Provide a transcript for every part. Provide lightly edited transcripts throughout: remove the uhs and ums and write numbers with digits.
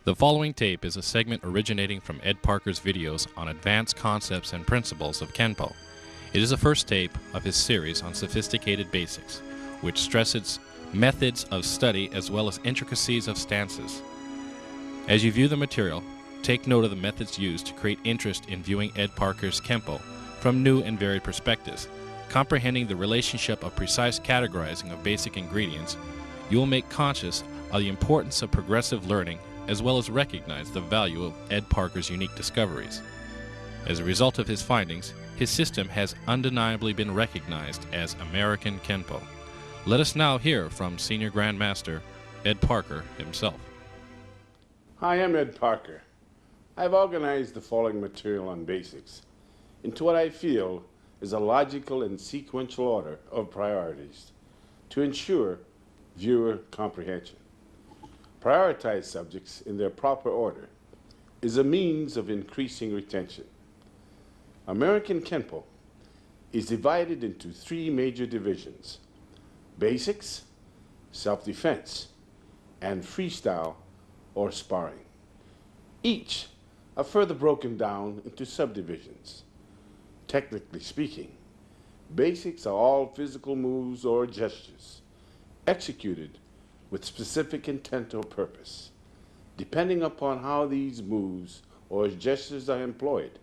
The following tape is a segment originating from Ed Parker's videos on advanced concepts and principles of kenpo. It is the first tape of his series on sophisticated basics, which stresses methods of study as well as intricacies of stances. As you view the material, take note of the methods used to create interest in viewing Ed Parker's kenpo from new and varied perspectives. Comprehending the relationship of precise categorizing of basic ingredients, you will make conscious of the importance of progressive learning as well as recognize the value of Ed Parker's unique discoveries. As a result of his findings, his system has undeniably been recognized as American Kenpo. Let us now hear from Senior Grandmaster Ed Parker himself. Hi, I'm Ed Parker. I've organized the following material on basics into what I feel is a logical and sequential order of priorities to ensure viewer comprehension. Prioritize subjects in their proper order is a means of increasing retention. American Kenpo is divided into three major divisions: basics, self-defense, and freestyle or sparring. Each are further broken down into subdivisions. Technically speaking, basics are all physical moves or gestures executed with specific intent or purpose. Depending upon how these moves or gestures are employed,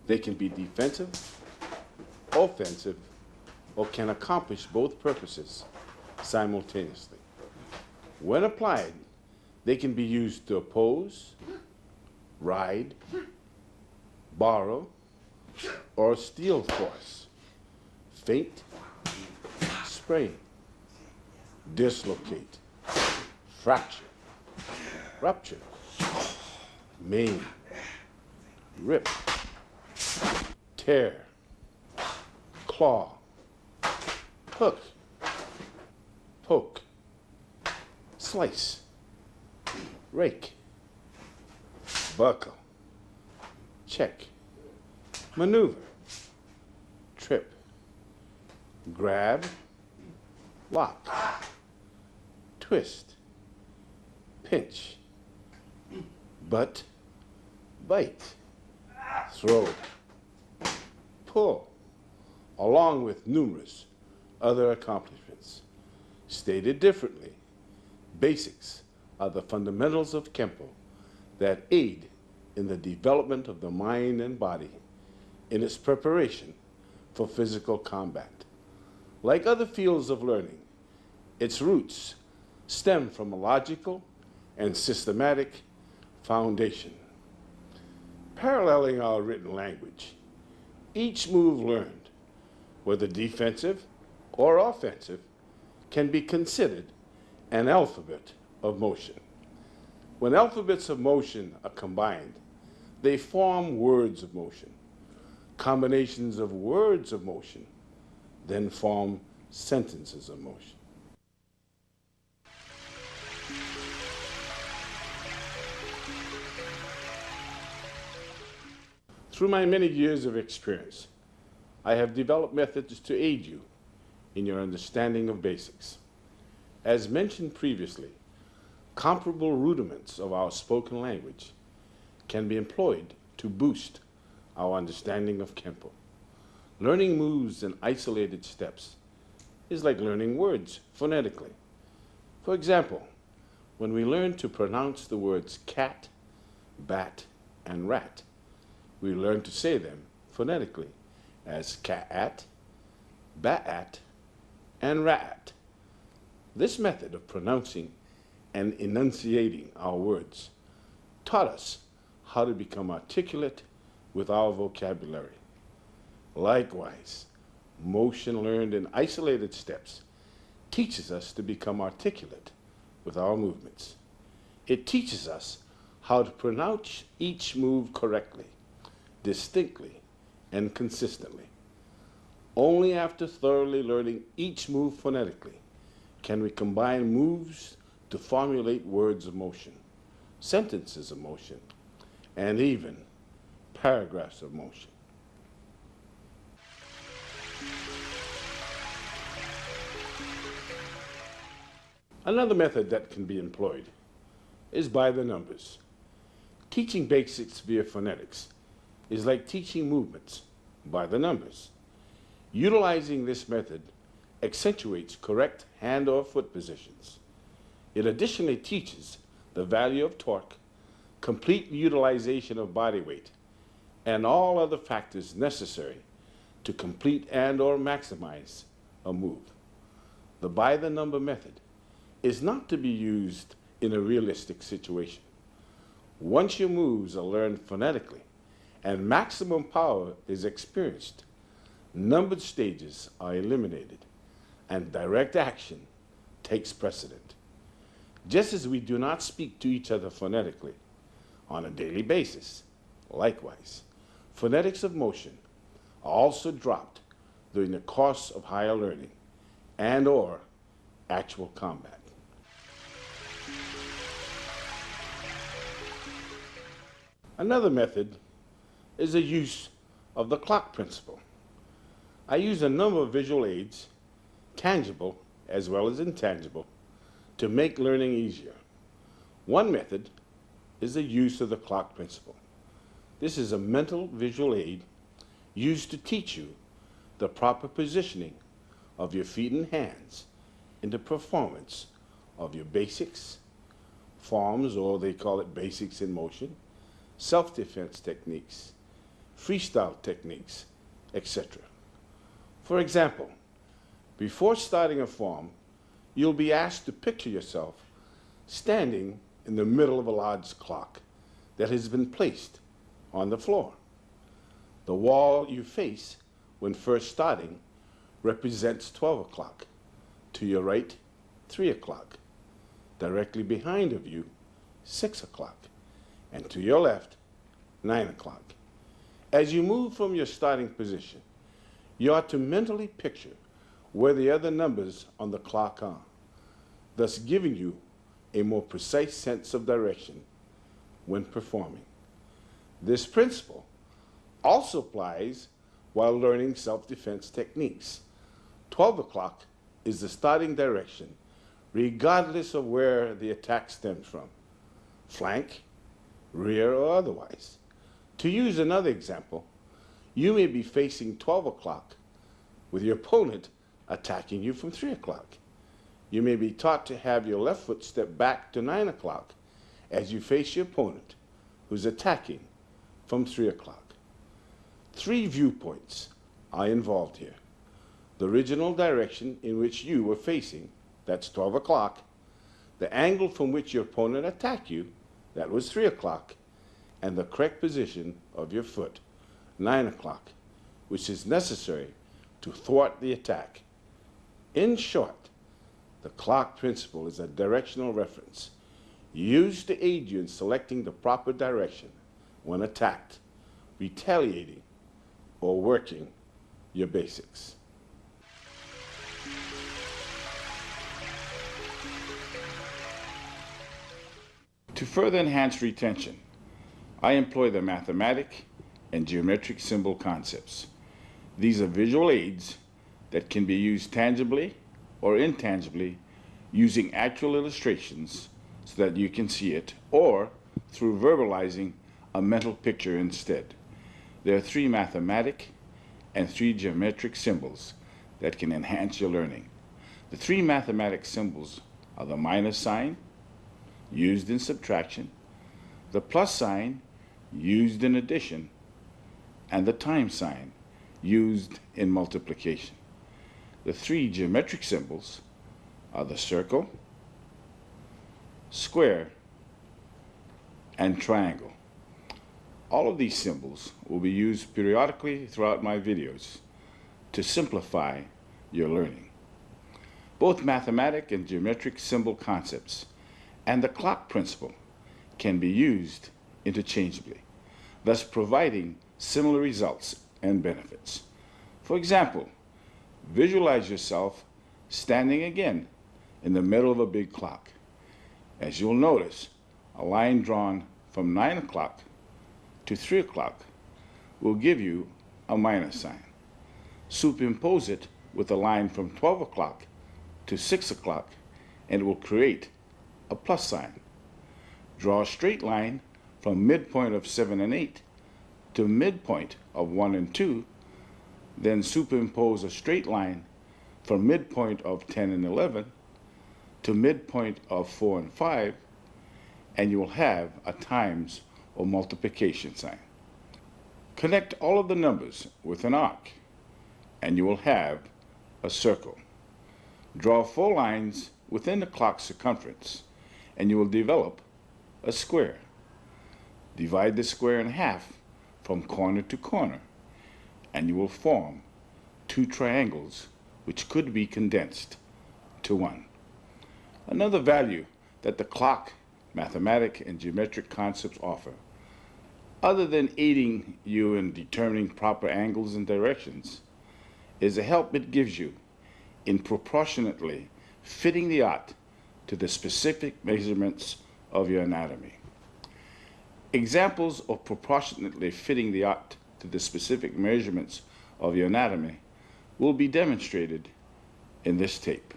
they can be defensive, offensive, or can accomplish both purposes simultaneously. When applied, they can be used to oppose, ride, borrow, or steal force, feint, sprain, dislocate, fracture, rupture, maim, rip, tear, claw, hook, poke, slice, rake, buckle, check, maneuver, trip, grab, lock, twist, pinch, butt, bite, throw, pull, along with numerous other accomplishments. Stated differently, basics are the fundamentals of kenpo that aid in the development of the mind and body in its preparation for physical combat. Like other fields of learning, its roots stem from a logical and systematic foundation. Paralleling our written language, each move learned, whether defensive or offensive, can be considered an alphabet of motion. When alphabets of motion are combined, they form words of motion. Combinations of words of motion then form sentences of motion. Through my many years of experience, I have developed methods to aid you in your understanding of basics. As mentioned previously, comparable rudiments of our spoken language can be employed to boost our understanding of kenpo. Learning moves in isolated steps is like learning words phonetically. For example, when we learn to pronounce the words cat, bat, and rat, we learn to say them phonetically as cat, bat, and rat. This method of pronouncing and enunciating our words taught us how to become articulate with our vocabulary. Likewise, motion learned in isolated steps teaches us to become articulate with our movements. It teaches us how to pronounce each move correctly, distinctly, and consistently. Only after thoroughly learning each move phonetically can we combine moves to formulate words of motion, sentences of motion, and even paragraphs of motion. Another method that can be employed is by the numbers. Teaching basics via phonetics is like teaching movements by the numbers. Utilizing this method accentuates correct hand or foot positions. It additionally teaches the value of torque, complete utilization of body weight, and all other factors necessary to complete and or maximize a move. The by the number method is not to be used in a realistic situation. Once your moves are learned phonetically and maximum power is experienced, numbered stages are eliminated and direct action takes precedent. Just as we do not speak to each other phonetically on a daily basis, likewise, phonetics of motion are also dropped during the course of higher learning and or actual combat. Another method is the use of the clock principle. I use a number of visual aids, tangible as well as intangible, to make learning easier. One method is the use of the clock principle. This is a mental visual aid used to teach you the proper positioning of your feet and hands in the performance of your basics, forms, or they call it basics in motion, self-defense techniques, freestyle techniques, etc. For example, before starting a form, you'll be asked to picture yourself standing in the middle of a large clock that has been placed on the floor. The wall you face when first starting represents 12 o'clock. To your right, 3 o'clock. Directly behind of you, 6 o'clock. And to your left, 9 o'clock. As you move from your starting position, you are to mentally picture where the other numbers on the clock are, thus giving you a more precise sense of direction when performing. This principle also applies while learning self-defense techniques. 12 o'clock is the starting direction, regardless of where the attack stems from, flank, rear, or otherwise. To use another example, you may be facing 12 o'clock with your opponent attacking you from 3 o'clock. You may be taught to have your left foot step back to 9 o'clock as you face your opponent who's attacking from 3 o'clock. 3 viewpoints are involved here. The original direction in which you were facing, that's 12 o'clock, the angle from which your opponent attacked you, that was 3 o'clock, and the correct position of your foot, 9 o'clock, which is necessary to thwart the attack. In short, the clock principle is a directional reference used to aid you in selecting the proper direction when attacked, retaliating, or working your basics. To further enhance retention, I employ the mathematic and geometric symbol concepts. These are visual aids that can be used tangibly or intangibly using actual illustrations so that you can see it, or through verbalizing a mental picture instead. There are 3 mathematic and 3 geometric symbols that can enhance your learning. The 3 mathematic symbols are the minus sign, used in subtraction, the plus sign, used in addition, and the times sign, used in multiplication. The three geometric symbols are the circle, square, and triangle. All of these symbols will be used periodically throughout my videos to simplify your learning. Both mathematic and geometric symbol concepts and the clock principle can be used interchangeably, thus providing similar results and benefits. For example, visualize yourself standing again in the middle of a big clock. As you'll notice, a line drawn from 9 o'clock to 3 o'clock will give you a minus sign. Superimpose it with a line from 12 o'clock to 6 o'clock and it will create a plus sign. Draw a straight line from midpoint of 7 and 8 to midpoint of 1 and 2, then superimpose a straight line from midpoint of 10 and 11 to midpoint of 4 and 5, and you will have a times or multiplication sign. Connect all of the numbers with an arc, and you will have a circle. Draw 4 lines within the clock's circumference, and you will develop a square. Divide the square in half from corner to corner, and you will form 2 triangles which could be condensed to 1. Another value that the clock, mathematic, and geometric concepts offer, other than aiding you in determining proper angles and directions, is the help it gives you in proportionately fitting the art to the specific measurements of your anatomy. Examples of proportionately fitting the art to the specific measurements of your anatomy will be demonstrated in this tape.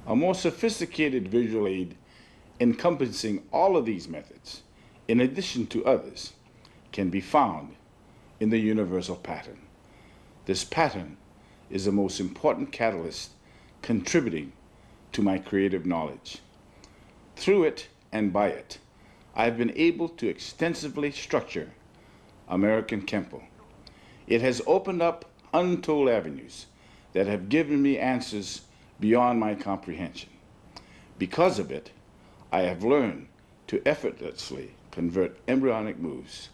A more sophisticated visual aid encompassing all of these methods, in addition to others, can be found in the universal pattern. This pattern is the most important catalyst contributing to my creative knowledge. Through it and by it, I've been able to extensively structure American kenpo. It has opened up untold avenues that have given me answers beyond my comprehension. Because of it, I have learned to effortlessly convert embryonic moves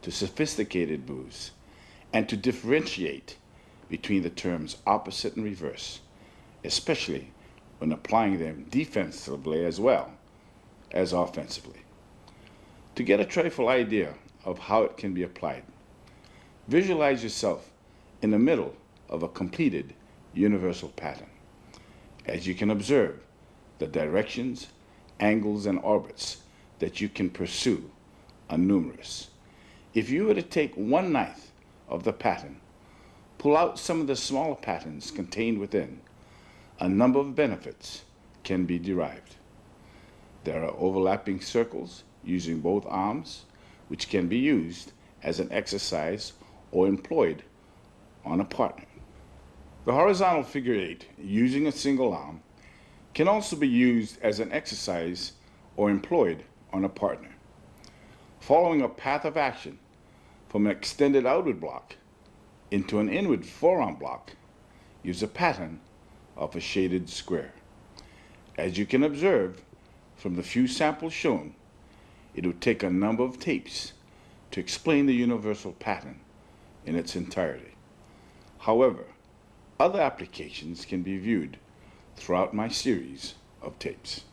to sophisticated moves and to differentiate between the terms opposite and reverse, especially when applying them defensively as well as offensively. To get a trifle idea of how it can be applied, visualize yourself in the middle of a completed universal pattern. As you can observe, the directions, angles, and orbits that you can pursue are numerous. If you were to take 1/9 of the pattern, pull out some of the smaller patterns contained within, a number of benefits can be derived. There are overlapping circles using both arms, which can be used as an exercise or employed on a partner. The horizontal figure 8 using a single arm can also be used as an exercise or employed on a partner. Following a path of action from an extended outward block into an inward forearm block, use a pattern of a shaded square. As you can observe from the few samples shown, it would take a number of tapes to explain the universal pattern in its entirety. However, other applications can be viewed throughout my series of tapes.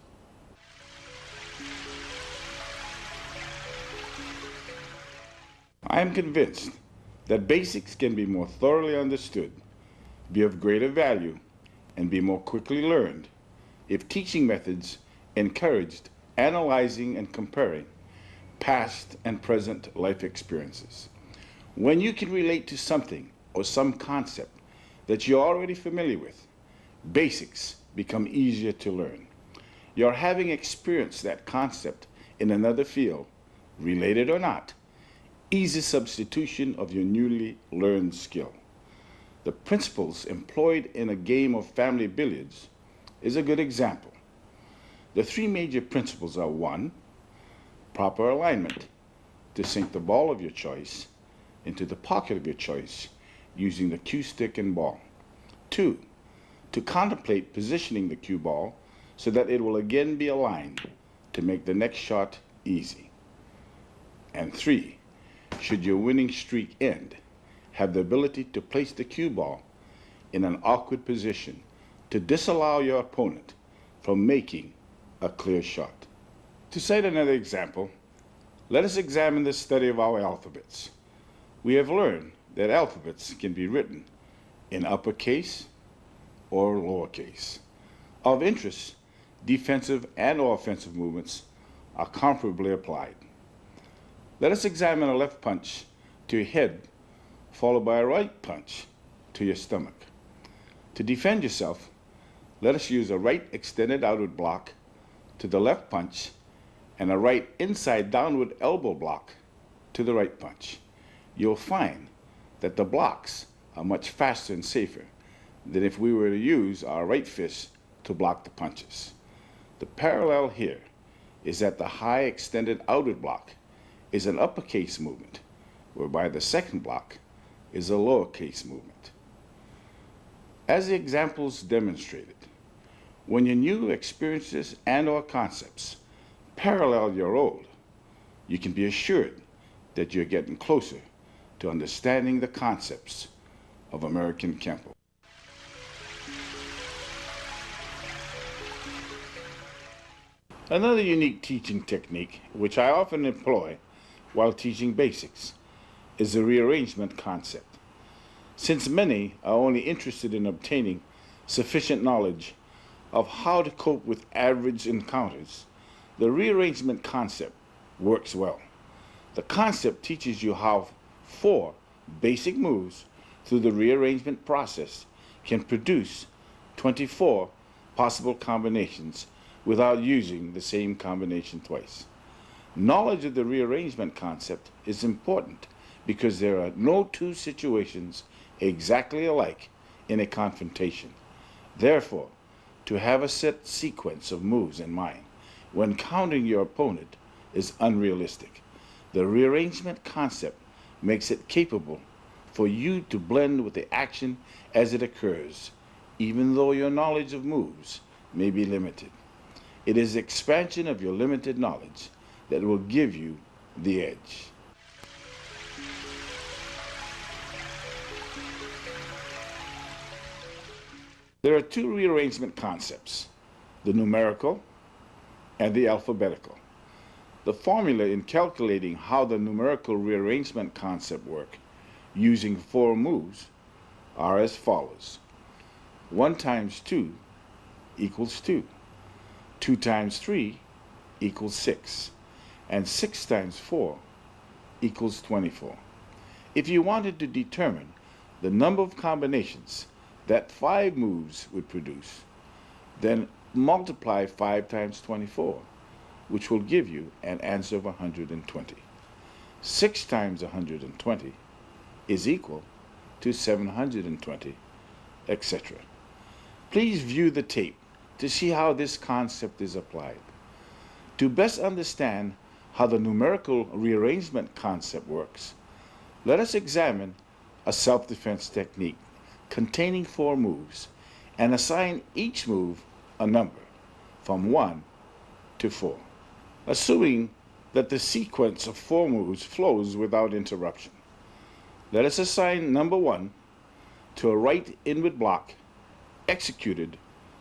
I am convinced that basics can be more thoroughly understood, be of greater value, and be more quickly learned if teaching methods encouraged analyzing and comparing past and present life experiences. When you can relate to something or some concept that you're already familiar with, basics become easier to learn. Your having experienced that concept in another field related or not, easy substitution of your newly learned skill. The principles employed in a game of family billiards is a good example. The three major principles are: 1, proper alignment, to sink the ball of your choice into the pocket of your choice using the cue stick and ball. 2, to contemplate positioning the cue ball so that it will again be aligned to make the next shot easy. And 3, should your winning streak end, have the ability to place the cue ball in an awkward position to disallow your opponent from making a clear shot. To cite another example, let us examine the study of our alphabets. We have learned that alphabets can be written in uppercase or lowercase. Of interest, defensive and offensive movements are comparably applied. Let us examine a left punch to your head followed by a right punch to your stomach. To defend yourself, let us use a right extended outward block to the left punch and a right inside downward elbow block to the right punch. You'll find that the blocks are much faster and safer than if we were to use our right fist to block the punches. The parallel here is that the high extended outward block is an uppercase movement, whereby the second block is a lowercase movement. As the examples demonstrated, when your new experiences and/or concepts parallel your old, you can be assured that you're getting closer to understanding the concepts of American kenpo. Another unique teaching technique, which I often employ while teaching basics, is the rearrangement concept. Since many are only interested in obtaining sufficient knowledge of how to cope with average encounters, the rearrangement concept works well. The concept teaches you how 4 basic moves through the rearrangement process can produce 24 possible combinations without using the same combination twice. Knowledge of the rearrangement concept is important because there are no two situations exactly alike in a confrontation. Therefore, to have a set sequence of moves in mind when countering your opponent is unrealistic. The rearrangement concept makes it capable for you to blend with the action as it occurs, even though your knowledge of moves may be limited. It is the expansion of your limited knowledge that will give you the edge. There are 2 rearrangement concepts, the numerical and the alphabetical. The formula in calculating how the numerical rearrangement concept works using 4 moves are as follows. 1 times 2 equals 2. 2 times 3 equals 6. And 6 times 4 equals 24. If you wanted to determine the number of combinations that 5 moves would produce, then multiply 5 times 24, which will give you an answer of 120. 6 times 120 is equal to 720, etc. Please view the tape to see how this concept is applied. To best understand how the numerical rearrangement concept works, let us examine a self-defense technique containing 4 moves and assign each move a number from 1 to 4, assuming that the sequence of 4 moves flows without interruption. Let us assign number 1 to a right inward block executed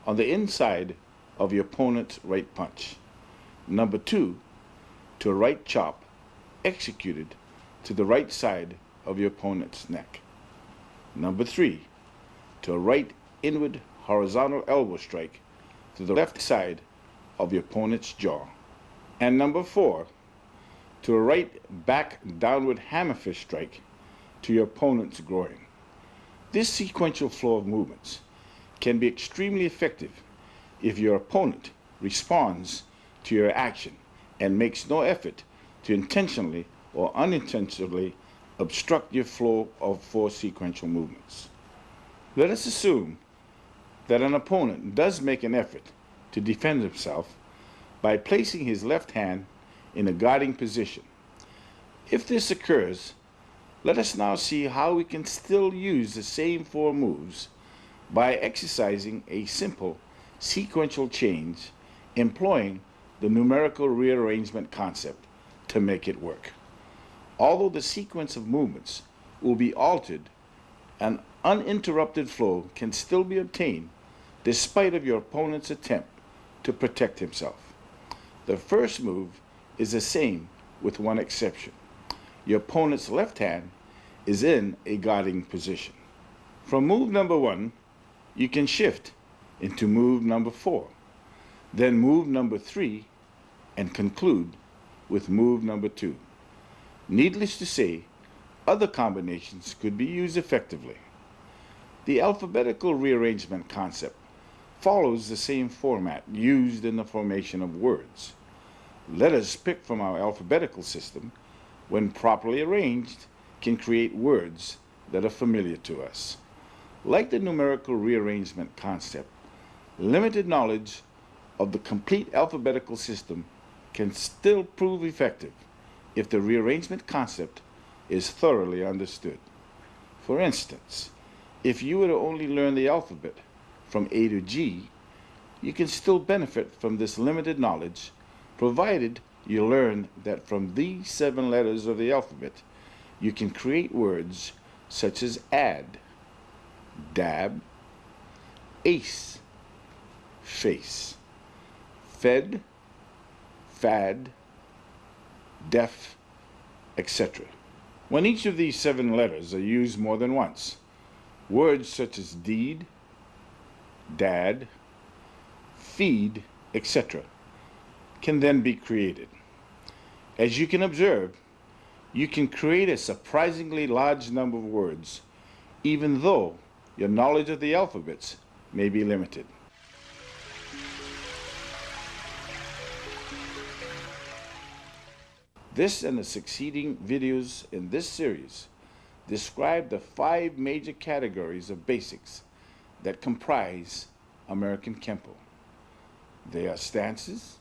on the inside of your opponent's right punch. Number 2 to a right chop executed to the right side of your opponent's neck. Number 3 to a right inward horizontal elbow strike to the left side of your opponent's jaw. And number 4 to a right back downward hammer fist strike to your opponent's groin. This sequential flow of movements can be extremely effective if your opponent responds to your action and makes no effort to intentionally or unintentionally obstruct your flow of 4 sequential movements. Let us assume that an opponent does make an effort to defend himself by placing his left hand in a guarding position. If this occurs, let us now see how we can still use the same 4 moves by exercising a simple sequential change employing the numerical rearrangement concept to make it work. Although the sequence of movements will be altered, an uninterrupted flow can still be obtained despite of your opponent's attempt to protect himself. The first move is the same with one exception. Your opponent's left hand is in a guarding position. From move number 1, you can shift into move number 4, then move number 3, and conclude with move number 2. Needless to say, other combinations could be used effectively. The alphabetical rearrangement concept follows the same format used in the formation of words. Let us pick from our alphabetical system, when properly arranged, can create words that are familiar to us. Like the numerical rearrangement concept, limited knowledge of the complete alphabetical system can still prove effective if the rearrangement concept is thoroughly understood. For instance, if you were to only learn the alphabet from A to G, you can still benefit from this limited knowledge, provided you learn that from these 7 letters of the alphabet, you can create words such as add, dab, ace, face, fed, fad, deaf, etc. When each of these 7 letters are used more than once, words such as deed, dad, feed, etc. can then be created. As you can observe, you can create a surprisingly large number of words, even though your knowledge of the alphabets may be limited. This and the succeeding videos in this series describe the 5 major categories of basics that comprise American kenpo. They are stances,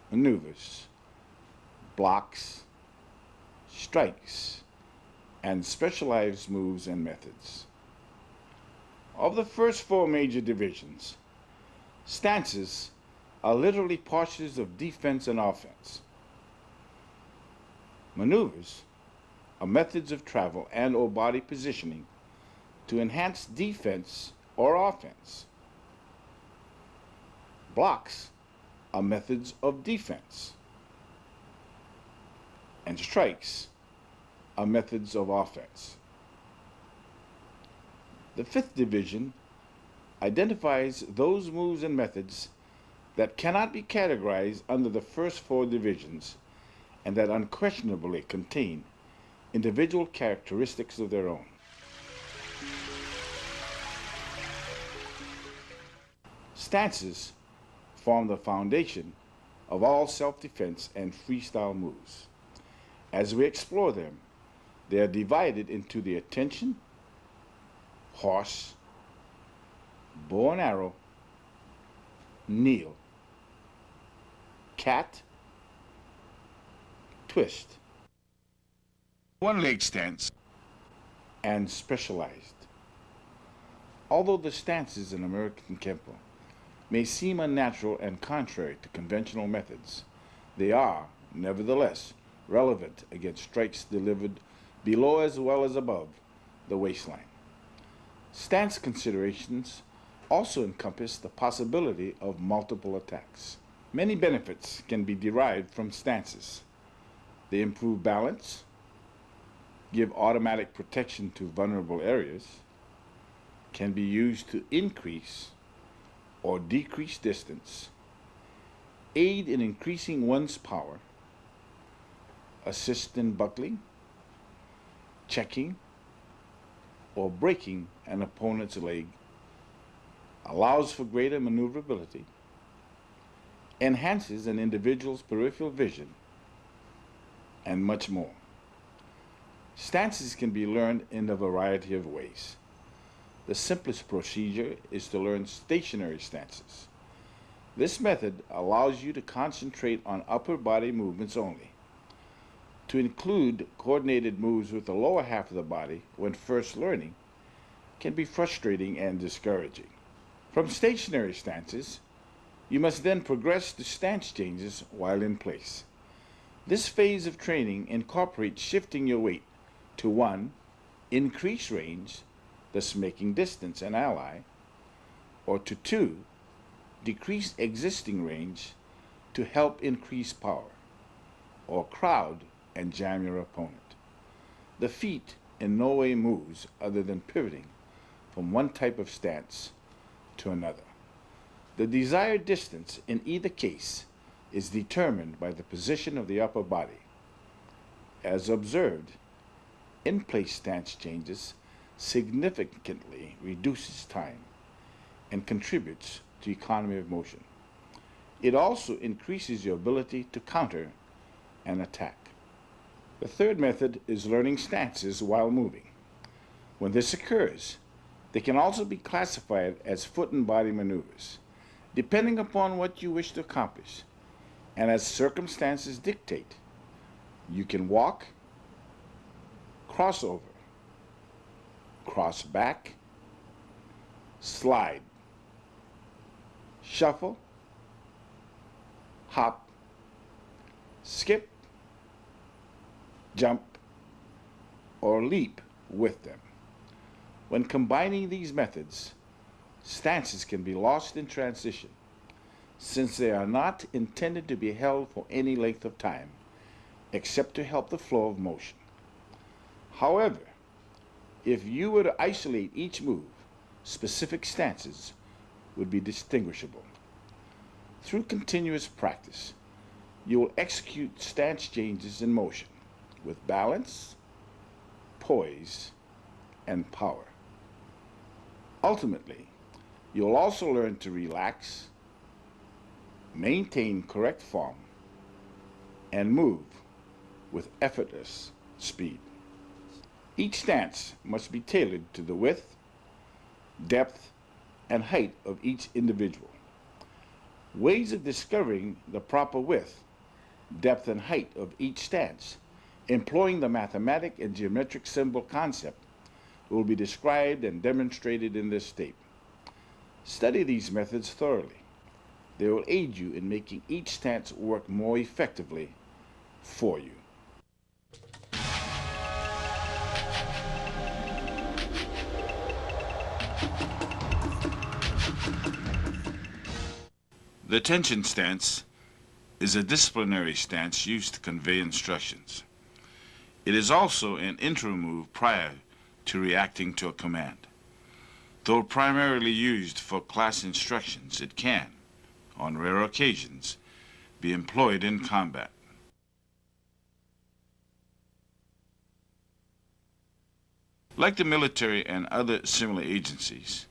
maneuvers, blocks, strikes, and specialized moves and methods. Of the first 4 major divisions, stances are literally postures of defense and offense. Maneuvers are methods of travel and or body positioning to enhance defense or offense. Blocks are methods of defense. And strikes are methods of offense. The 5th division identifies those moves and methods that cannot be categorized under the first 4 divisions and that unquestionably contain individual characteristics of their own. Stances form the foundation of all self-defense and freestyle moves. As we explore them, they are divided into the attention, horse, bow and arrow, kneel, cat, twist, one-leg stance, and specialized. Although the stances in American kenpo may seem unnatural and contrary to conventional methods, they are, nevertheless, relevant against strikes delivered below as well as above the waistline. Stance considerations also encompass the possibility of multiple attacks. Many benefits can be derived from stances. They improve balance, give automatic protection to vulnerable areas, can be used to increase or decrease distance, aid in increasing one's power, assist in buckling, checking, or breaking an opponent's leg, allows for greater maneuverability, enhances an individual's peripheral vision, and much more. Stances can be learned in a variety of ways. The simplest procedure is to learn stationary stances. This method allows you to concentrate on upper body movements only. To include coordinated moves with the lower half of the body when first learning can be frustrating and discouraging. From stationary stances, you must then progress to stance changes while in place. This phase of training incorporates shifting your weight to 1. Increase range, thus making distance an ally, or to 2. Decrease existing range to help increase power, or crowd and jam your opponent. The feet in no way moves other than pivoting from one type of stance to another. The desired distance in either case is determined by the position of the upper body. As observed, in-place stance changes significantly reduces time and contributes to economy of motion. It also increases your ability to counter and attack. The third method is learning stances while moving. When this occurs, they can also be classified as foot and body maneuvers, depending upon what you wish to accomplish, and as circumstances dictate. You can walk, cross over, cross back, slide, shuffle, hop, skip, jump, or leap with them. When combining these methods, stances can be lost in transition, since they are not intended to be held for any length of time, except to help the flow of motion. However, if you were to isolate each move, specific stances would be distinguishable. Through continuous practice, you will execute stance changes in motion with balance, poise, and power. Ultimately, you'll also learn to relax, maintain correct form, and move with effortless speed. Each stance must be tailored to the width, depth, and height of each individual. Ways of discovering the proper width, depth, and height of each stance, employing the mathematic and geometric symbol concept, will be described and demonstrated in this tape. Study these methods thoroughly. They will aid you in making each stance work more effectively for you. The attention stance is a disciplinary stance used to convey instructions. It is also an intro move prior to reacting to a command. Though primarily used for class instructions, it can, on rare occasions, be employed in combat. Like the military and other similar agencies,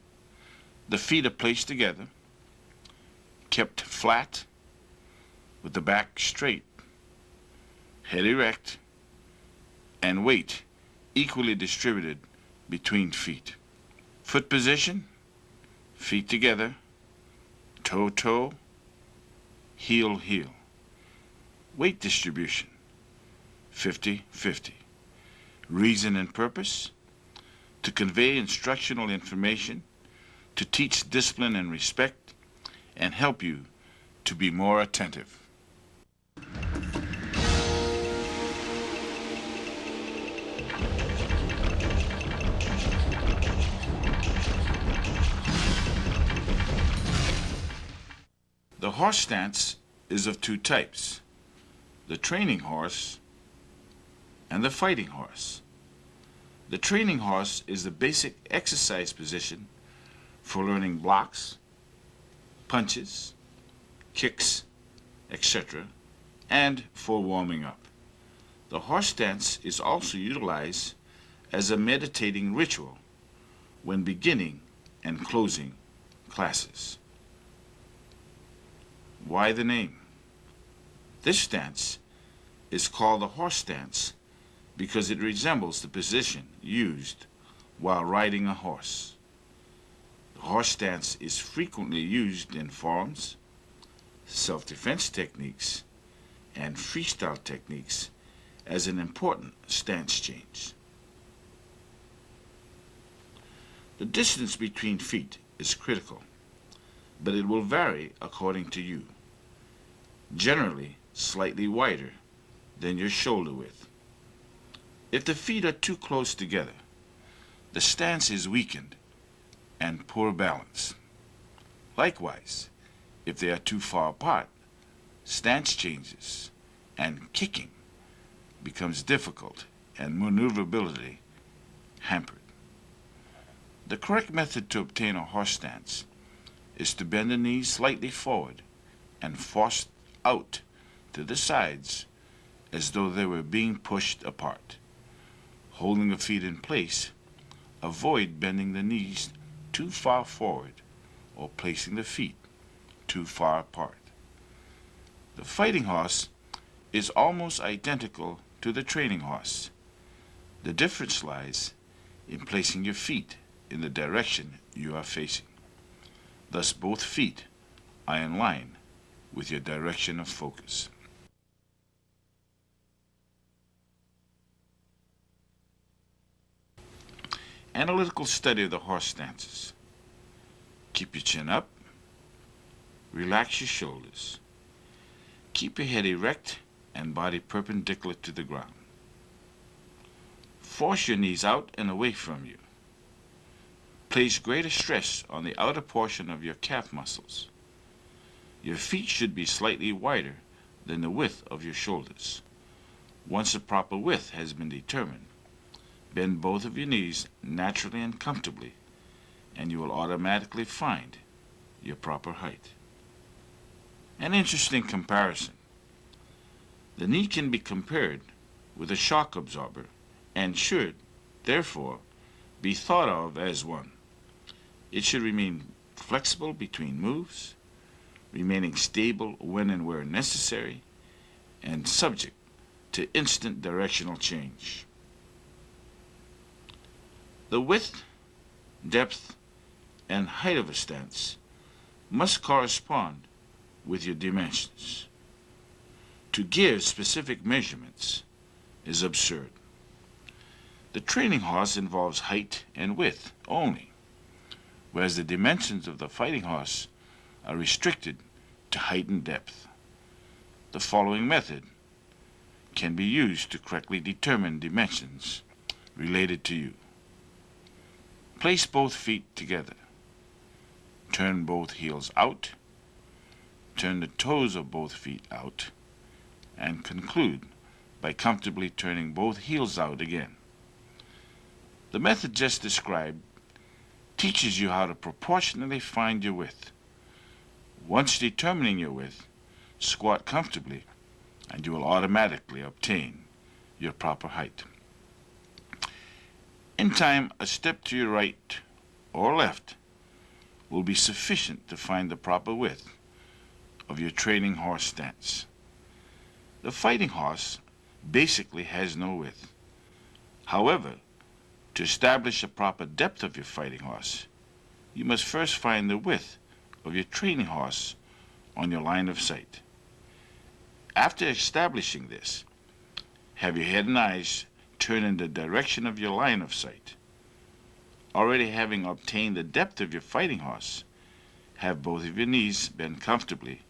the feet are placed together, kept flat, with the back straight, head erect, and weight equally distributed between feet. Foot position, feet together, toe-toe, heel-heel. Weight distribution, 50-50. Reason and purpose, to convey instructional information, to teach discipline and respect, and help you to be more attentive. The horse stance is of two types, the training horse and the fighting horse. The training horse is the basic exercise position for learning blocks, punches, kicks, etc., and for warming up. The horse stance is also utilized as a meditating ritual when beginning and closing classes. Why the name? This stance is called a horse stance because it resembles the position used while riding a horse. The horse stance is frequently used in forms, self-defense techniques, and freestyle techniques as an important stance change. The distance between feet is critical, but it will vary according to you, generally slightly wider than your shoulder width. If the feet are too close together, the stance is weakened and poor balance. Likewise, if they are too far apart, stance changes and kicking becomes difficult and maneuverability hampered. The correct method to obtain a horse stance is to bend the knees slightly forward and force out to the sides as though they were being pushed apart. Holding the feet in place, avoid bending the knees too far forward or placing the feet too far apart. The fighting horse is almost identical to the training horse. The difference lies in placing your feet in the direction you are facing. Thus both feet are in line with your direction of focus. Analytical study of the horse stances. Keep your chin up. Relax your shoulders. Keep your head erect and body perpendicular to the ground. Force your knees out and away from you. Place greater stress on the outer portion of your calf muscles. Your feet should be slightly wider than the width of your shoulders. Once the proper width has been determined, bend both of your knees naturally and comfortably, and you will automatically find your proper height. An interesting comparison. The knee can be compared with a shock absorber and should, therefore, be thought of as one. It should remain flexible between moves, remaining stable when and where necessary, and subject to instant directional change. The width, depth, and height of a stance must correspond with your dimensions. To give specific measurements is absurd. The training horse involves height and width only, whereas the dimensions of the fighting horse are restricted to height and depth. The following method can be used to correctly determine dimensions related to you. Place both feet together. Turn both heels out. Turn the toes of both feet out. And conclude by comfortably turning both heels out again. The method just described teaches you how to proportionally find your width. Once determining your width, squat comfortably and you will automatically obtain your proper height. In time, a step to your right or left will be sufficient to find the proper width of your training horse stance. The fighting horse basically has no width. However, to establish a proper depth of your fighting horse, you must first find the width of your training horse on your line of sight. After establishing this, have your head and eyes turn in the direction of your line of sight. Already having obtained the depth of your fighting horse, have both of your knees bend comfortably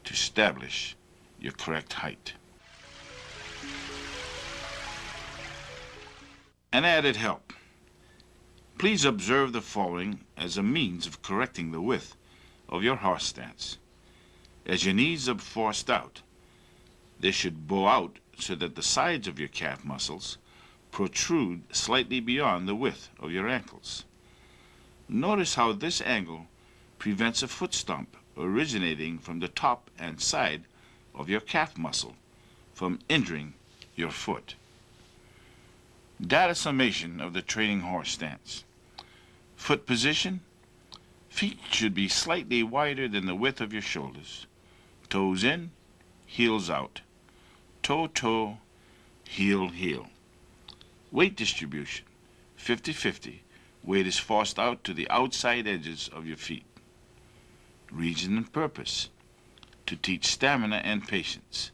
to establish your correct height. An added help. Please observe the following as a means of correcting the width of your horse stance. As your knees are forced out, they should bow out so that the sides of your calf muscles protrude slightly beyond the width of your ankles. Notice how this angle prevents a foot stomp originating from the top and side of your calf muscle from injuring your foot. Data summation of the training horse stance. Foot position. Feet should be slightly wider than the width of your shoulders. Toes in, heels out. toe, toe, heel, heel. Weight distribution, 50-50. Weight is forced out to the outside edges of your feet. Reason and purpose, to teach stamina and patience.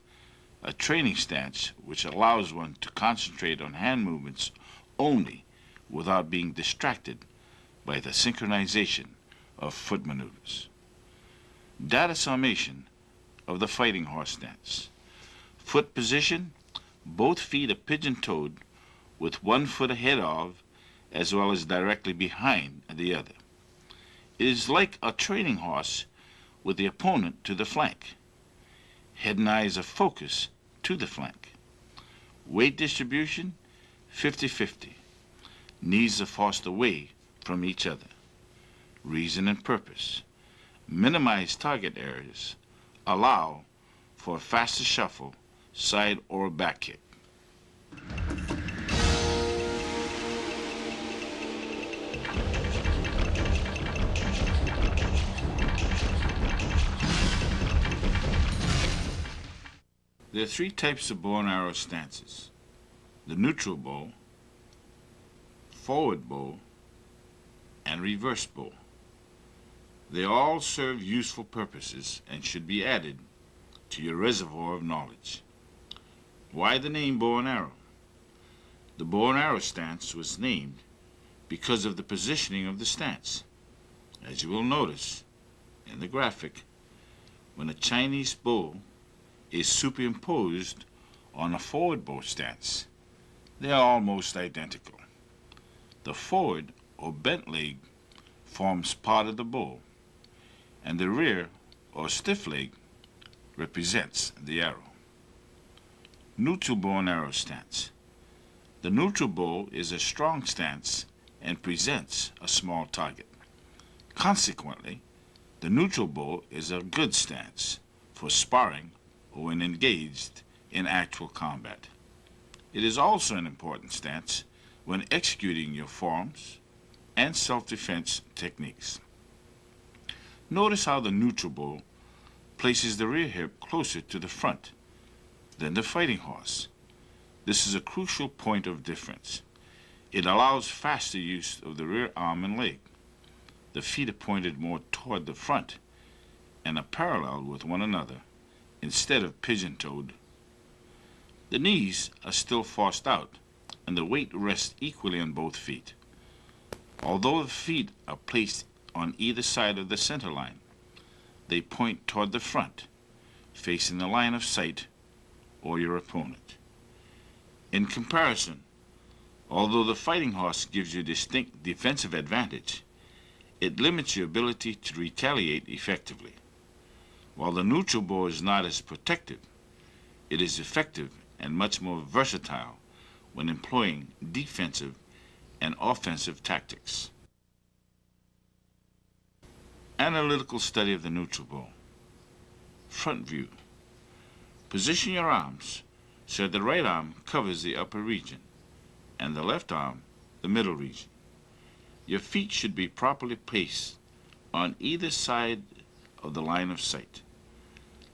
A training stance which allows one to concentrate on hand movements only without being distracted by the synchronization of foot maneuvers. Data summation of the fighting horse stance. Foot position, both feet are pigeon-toed with one foot ahead of as well as directly behind the other. It is like a training horse with the opponent to the flank. Head and eyes are focused to the flank. Weight distribution, 50-50. Knees are forced away from each other. Reason and purpose. Minimize target areas. Allow for a faster shuffle, side or back kick. There are three types of bow and arrow stances: the neutral bow, forward bow, and reverse bow. They all serve useful purposes and should be added to your reservoir of knowledge. Why the name bow and arrow? The bow and arrow stance was named because of the positioning of the stance. As you will notice in the graphic, when a Chinese bow is superimposed on a forward bow stance, they are almost identical. The forward or bent leg forms part of the bow, and the rear or stiff leg represents the arrow. Neutral bow and arrow stance. The neutral bow is a strong stance and presents a small target. Consequently, the neutral bow is a good stance for sparring or when engaged in actual combat. It is also an important stance when executing your forms and self-defense techniques. Notice how the neutral bow places the rear hip closer to the front than the fighting horse. This is a crucial point of difference. It allows faster use of the rear arm and leg. The feet are pointed more toward the front and are parallel with one another instead of pigeon-toed. The knees are still forced out and the weight rests equally on both feet. Although the feet are placed on either side of the center line, they point toward the front, facing the line of sight or your opponent. In comparison, although the fighting horse gives you a distinct defensive advantage, it limits your ability to retaliate effectively. While the neutral bow is not as protective, it is effective and much more versatile when employing defensive and offensive tactics. Analytical study of the neutral bow. Front view. Position your arms so that the right arm covers the upper region and the left arm the middle region. Your feet should be properly placed on either side of the line of sight.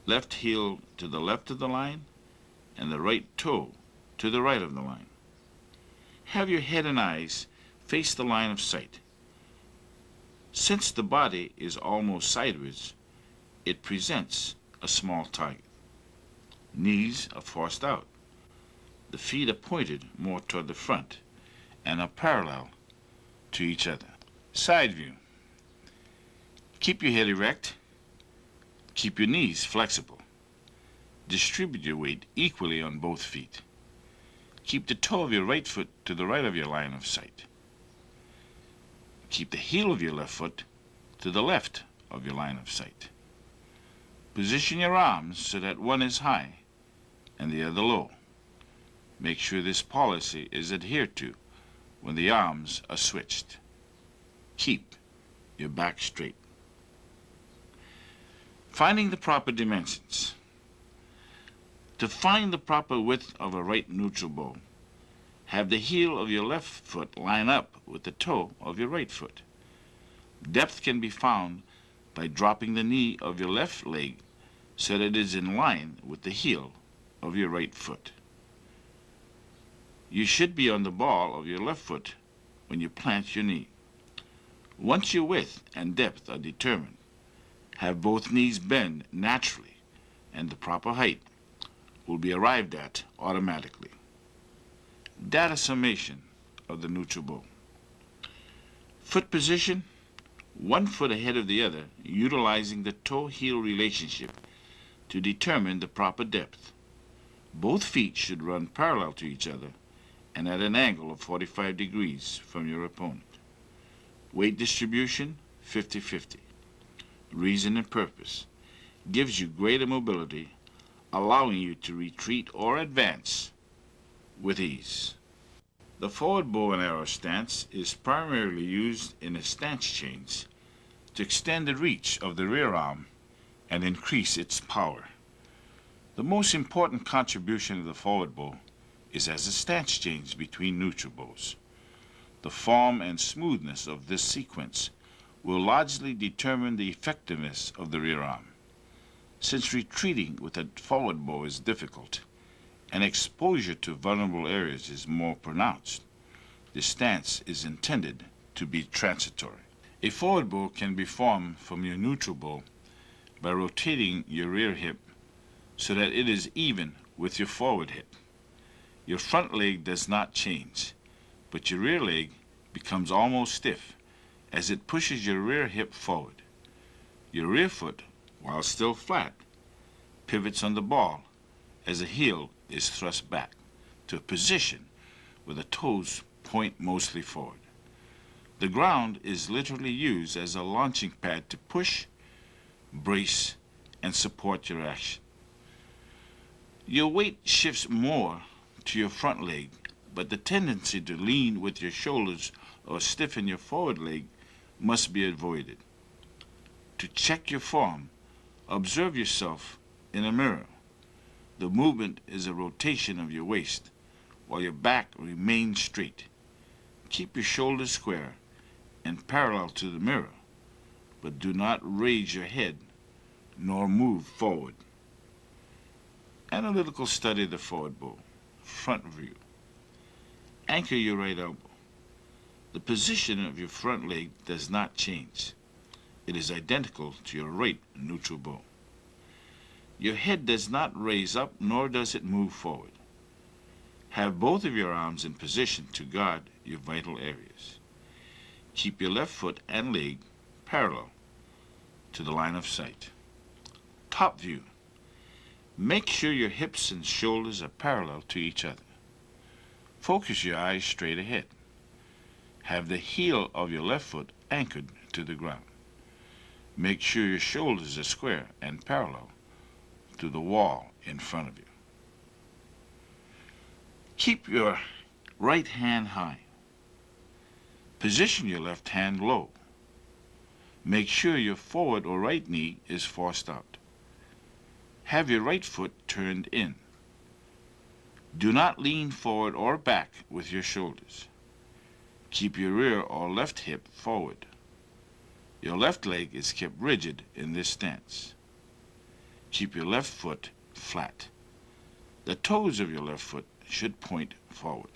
Left heel to the left of the line and the right toe to the right of the line. Have your head and eyes face the line of sight. Since the body is almost sideways, it presents a small target. Knees are forced out. The feet are pointed more toward the front and are parallel to each other. Side view. Keep your head erect. Keep your knees flexible. Distribute your weight equally on both feet. Keep the toe of your right foot to the right of your line of sight. Keep the heel of your left foot to the left of your line of sight. Position your arms so that one is high and the other low. Make sure this policy is adhered to when the arms are switched. Keep your back straight. Finding the proper dimensions. To find the proper width of a right neutral bow, have the heel of your left foot line up with the toe of your right foot. Depth can be found by dropping the knee of your left leg so that it is in line with the heel of your right foot. You should be on the ball of your left foot when you plant your knee. Once your width and depth are determined, have both knees bend naturally, and the proper height will be arrived at automatically. Data summation of the neutral bow. Foot position, one foot ahead of the other, utilizing the toe-heel relationship to determine the proper depth. Both feet should run parallel to each other and at an angle of 45 degrees from your opponent. Weight distribution, 50-50. Reason and purpose. Gives you greater mobility, allowing you to retreat or advance with ease. The forward bow and arrow stance is primarily used in a stance change to extend the reach of the rear arm and increase its power. The most important contribution of the forward bow is as a stance change between neutral bows. The form and smoothness of this sequence will largely determine the effectiveness of the rear arm. Since retreating with a forward bow is difficult and exposure to vulnerable areas is more pronounced, the stance is intended to be transitory. A forward bow can be formed from your neutral bow by rotating your rear hip so that it is even with your forward hip. Your front leg does not change, but your rear leg becomes almost stiff as it pushes your rear hip forward. Your rear foot, while still flat, pivots on the ball as the heel is thrust back to a position where the toes point mostly forward. The ground is literally used as a launching pad to push, brace, and support your action. Your weight shifts more to your front leg, but the tendency to lean with your shoulders or stiffen your forward leg must be avoided. To check your form, observe yourself in a mirror. The movement is a rotation of your waist while your back remains straight. Keep your shoulders square and parallel to the mirror, but do not raise your head nor move forward. Analytical study of the forward bow. Front view. Anchor your right elbow. The position of your front leg does not change. It is identical to your right neutral bow. Your head does not raise up, nor does it move forward. Have both of your arms in position to guard your vital areas. Keep your left foot and leg parallel to the line of sight. Top view. Make sure your hips and shoulders are parallel to each other. Focus your eyes straight ahead. Have the heel of your left foot anchored to the ground. Make sure your shoulders are square and parallel to the wall in front of you. Keep your right hand high. Position your left hand low. Make sure your forward or right knee is forced out. Have your right foot turned in. Do not lean forward or back with your shoulders. Keep your rear or left hip forward. Your left leg is kept rigid in this stance. Keep your left foot flat. The toes of your left foot should point forward.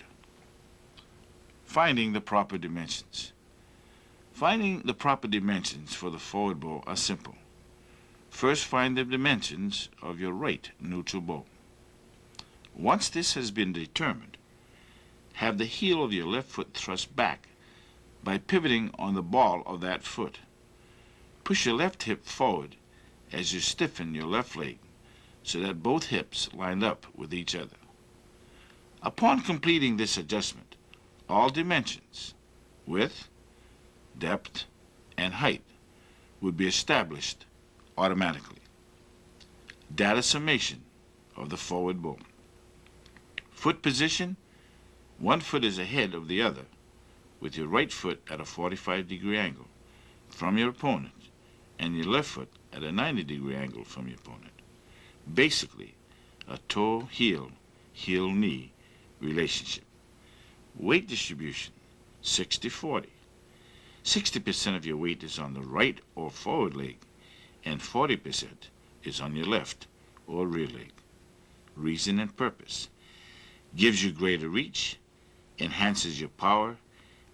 Finding the proper dimensions. Finding the proper dimensions for the forward bow are simple. First, find the dimensions of your right neutral bow. Once this has been determined, have the heel of your left foot thrust back by pivoting on the ball of that foot. Push your left hip forward as you stiffen your left leg so that both hips line up with each other. Upon completing this adjustment, all dimensions, width, depth, and height would be established automatically. Data summation of the forward bow. Foot position, one foot is ahead of the other with your right foot at a 45-degree angle from your opponent and your left foot at a 90-degree angle from your opponent. Basically, a toe-heel, heel-knee relationship. Weight distribution, 60-40. 60% of your weight is on the right or forward leg, and 40% is on your left or rear leg. reason, and purpose, gives you greater reach, enhances your power,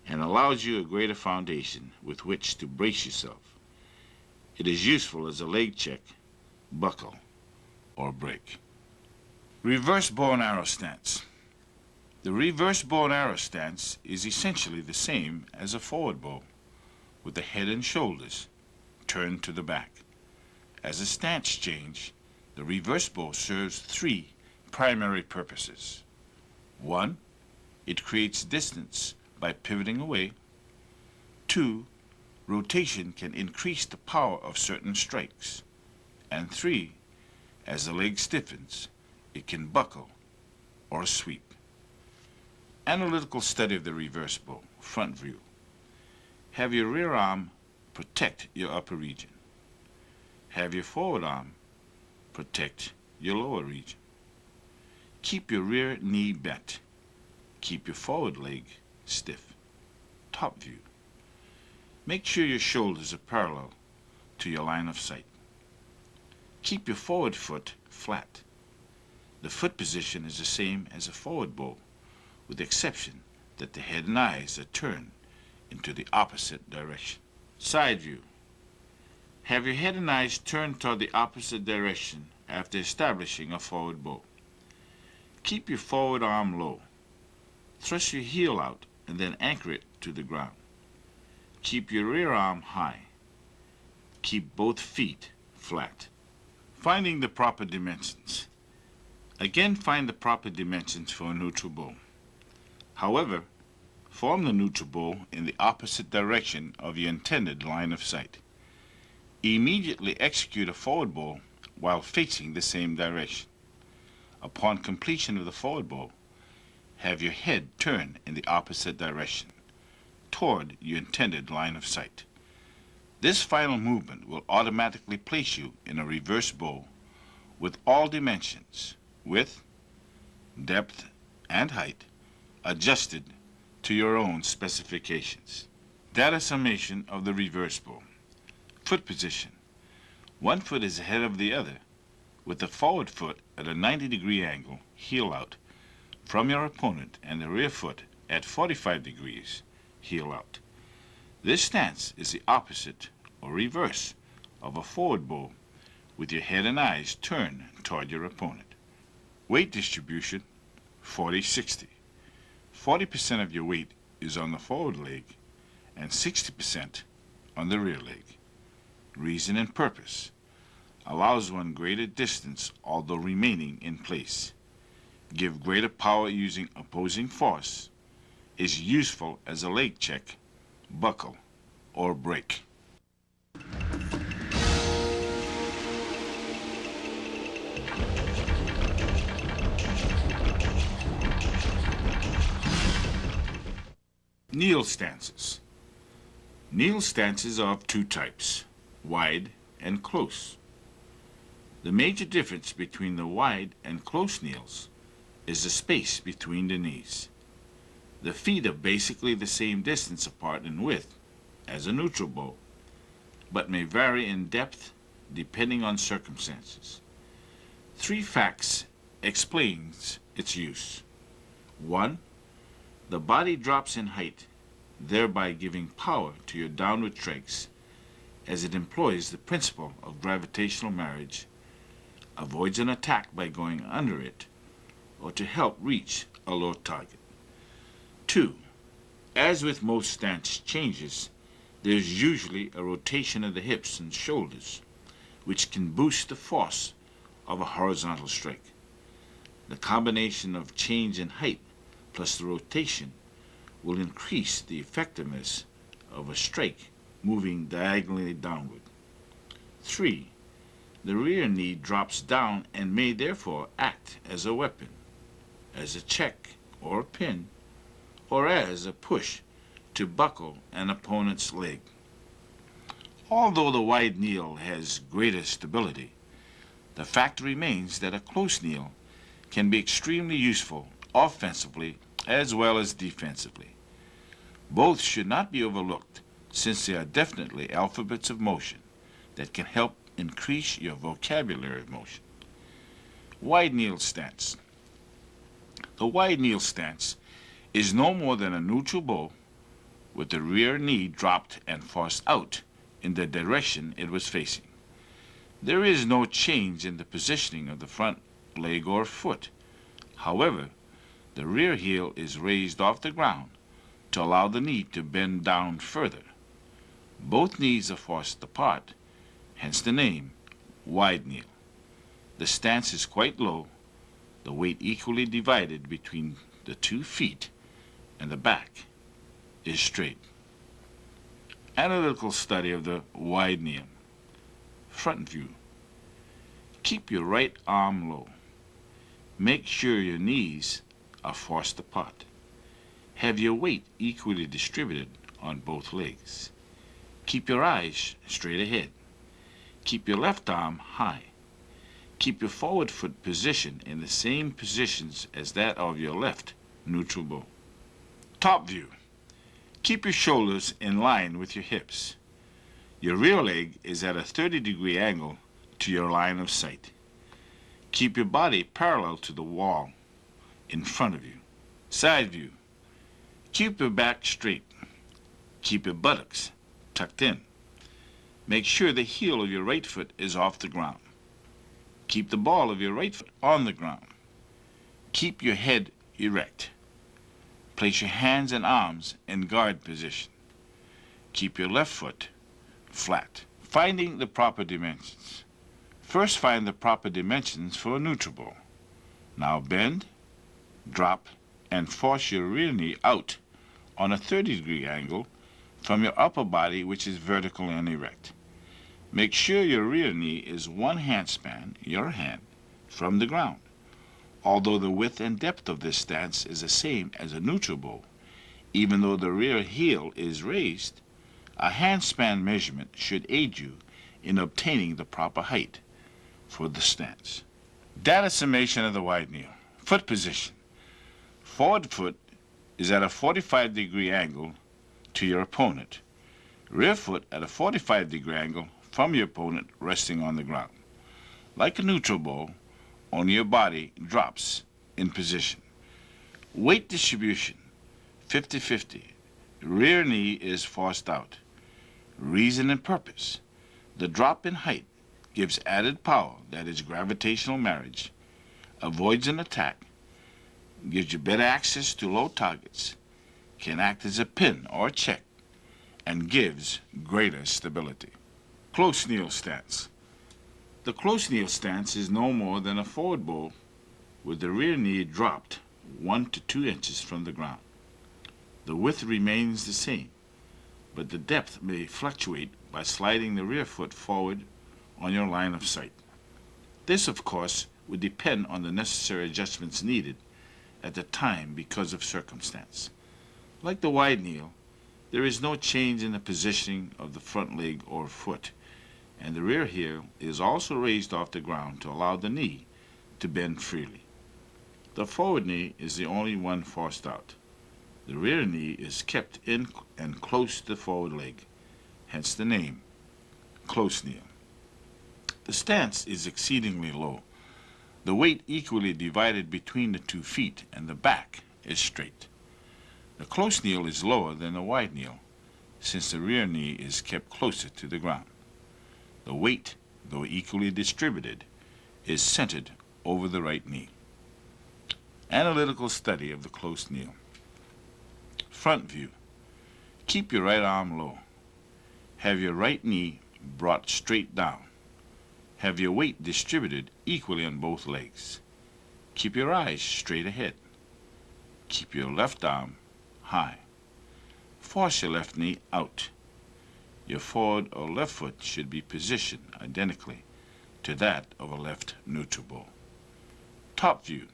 and allows you a greater foundation with which to brace yourself. It is useful as a leg check, buckle, or break. Reverse bow and arrow stance. The reverse bow and arrow stance is essentially the same as a forward bow, with the head and shoulders turned to the back. As a stance change, the reverse bow serves three primary purposes. One, it creates distance by pivoting away. Two, rotation can increase the power of certain strikes. And three, as the leg stiffens, it can buckle or sweep. Analytical study of the reverse bow, front view. Have your rear arm protect your upper region. Have your forward arm protect your lower region. Keep your rear knee bent. Keep your forward leg stiff. Top view. Make sure your shoulders are parallel to your line of sight. Keep your forward foot flat. The foot position is the same as a forward bow, with the exception that the head and eyes are turned into the opposite direction. Side view. Have your head and eyes turned toward the opposite direction after establishing a forward bow. Keep your forward arm low. Thrust your heel out and then anchor it to the ground. Keep your rear arm high. Keep both feet flat. Finding the proper dimensions. Again, find the proper dimensions for a neutral bow. However, form the neutral bow in the opposite direction of your intended line of sight. Immediately execute a forward bow while facing the same direction. Upon completion of the forward bow, have your head turn in the opposite direction, toward your intended line of sight. This final movement will automatically place you in a reverse bow with all dimensions, width, depth, and height, adjusted to your own specifications. Data summation of the reverse bow. Foot position. One foot is ahead of the other, with the forward foot at a 90-degree angle, heel out, from your opponent, and the rear foot at 45 degrees, heel out. This stance is the opposite or reverse of a forward bow, with your head and eyes turned toward your opponent. Weight distribution, 40-60. 40% of your weight is on the forward leg and 60% on the rear leg. Reason and purpose. Allows one greater distance although remaining in place. Give greater power using opposing force. Is useful as a leg check, buckle, or break. Kneel stances. Kneel stances are of two types, wide and close. The major difference between the wide and close kneels is the space between the knees. The feet are basically the same distance apart in width as a neutral bow, but may vary in depth depending on circumstances. Three facts explains its use. 1. The body drops in height, thereby giving power to your downward strikes, as it employs the principle of gravitational marriage, avoids an attack by going under it, or to help reach a low target. 2. As with most stance changes, there is usually a rotation of the hips and shoulders, which can boost the force of a horizontal strike. The combination of change in height plus the rotation will increase the effectiveness of a strike moving diagonally downward. 3. The rear knee drops down and may therefore act as a weapon, as a check or a pin, or as a push to buckle an opponent's leg. Although the wide kneel has greater stability, the fact remains that a close kneel can be extremely useful offensively as well as defensively. Both should not be overlooked, since they are definitely alphabets of motion that can help increase your vocabulary of motion. Wide kneel stance. The wide kneel stance is no more than a neutral bow with the rear knee dropped and forced out in the direction it was facing. There is no change in the positioning of the front leg or foot. However, the rear heel is raised off the ground to allow the knee to bend down further. Both knees are forced apart, hence the name wide kneel. The stance is quite low, the weight equally divided between the 2 feet, and the back is straight. Analytical study of the wide kneel. Front view. Keep your right arm low. Make sure your knees are forced apart. Have your weight equally distributed on both legs. Keep your eyes straight ahead. Keep your left arm high. Keep your forward foot position in the same positions as that of your left neutral bow. Top view. Keep your shoulders in line with your hips. Your rear leg is at a 30-degree angle to your line of sight. Keep your body parallel to the wall in front of you. Side view. Keep your back straight. Keep your buttocks tucked in. Make sure the heel of your right foot is off the ground. Keep the ball of your right foot on the ground. Keep your head erect. Place your hands and arms in guard position. Keep your left foot flat. Finding the proper dimensions. First, find the proper dimensions for a neutral bow. Now bend, drop, and force your rear knee out on a 30-degree angle from your upper body, which is vertical and erect. Make sure your rear knee is 1 handspan, your hand, from the ground. Although the width and depth of this stance is the same as a neutral bow, even though the rear heel is raised, a handspan measurement should aid you in obtaining the proper height for the stance. Data summation of the wide kneel. Foot position. Forward foot is at a 45-degree angle to your opponent. Rear foot at a 45-degree angle from your opponent, resting on the ground. Like a neutral bow, only your body drops in position. Weight distribution, 50-50. Rear knee is forced out. Reason and purpose. The drop in height gives added power, that is gravitational marriage, avoids an attack, gives you better access to low targets, can act as a pin or check, and gives greater stability. Close kneel stance. The close kneel stance is no more than a forward bow with the rear knee dropped 1 to 2 inches from the ground. The width remains the same, but the depth may fluctuate by sliding the rear foot forward on your line of sight. This, of course, would depend on the necessary adjustments needed at the time because of circumstance. Like the wide kneel, there is no change in the positioning of the front leg or foot, and the rear heel is also raised off the ground to allow the knee to bend freely. The forward knee is the only one forced out. The rear knee is kept in and close to the forward leg, hence the name, close kneel. The stance is exceedingly low. The weight equally divided between the 2 feet, and the back is straight. The close kneel is lower than the wide kneel, since the rear knee is kept closer to the ground. The weight, though equally distributed, is centered over the right knee. Analytical study of the close kneel. Front view. Keep your right arm low. Have your right knee brought straight down. Have your weight distributed equally on both legs. Keep your eyes straight ahead. Keep your left arm high. Force your left knee out. Your forward or left foot should be positioned identically to that of a left neutral bow. Top view.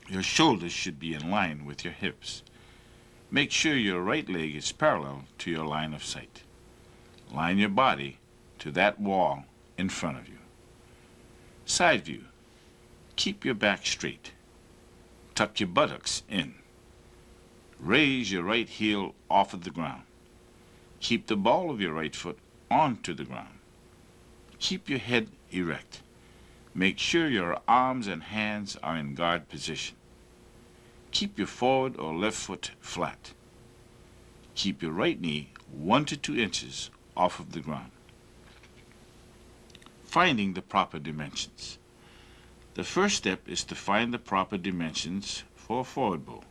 Your shoulders should be in line with your hips. Make sure your right leg is parallel to your line of sight. Line your body to that wall in front of you. Side view. Keep your back straight. Tuck your buttocks in. Raise your right heel off of the ground. Keep the ball of your right foot onto the ground. Keep your head erect. Make sure your arms and hands are in guard position. Keep your forward or left foot flat. Keep your right knee 1 to 2 inches off of the ground. Finding the proper dimensions. The first step is to find the proper dimensions for a forward bow.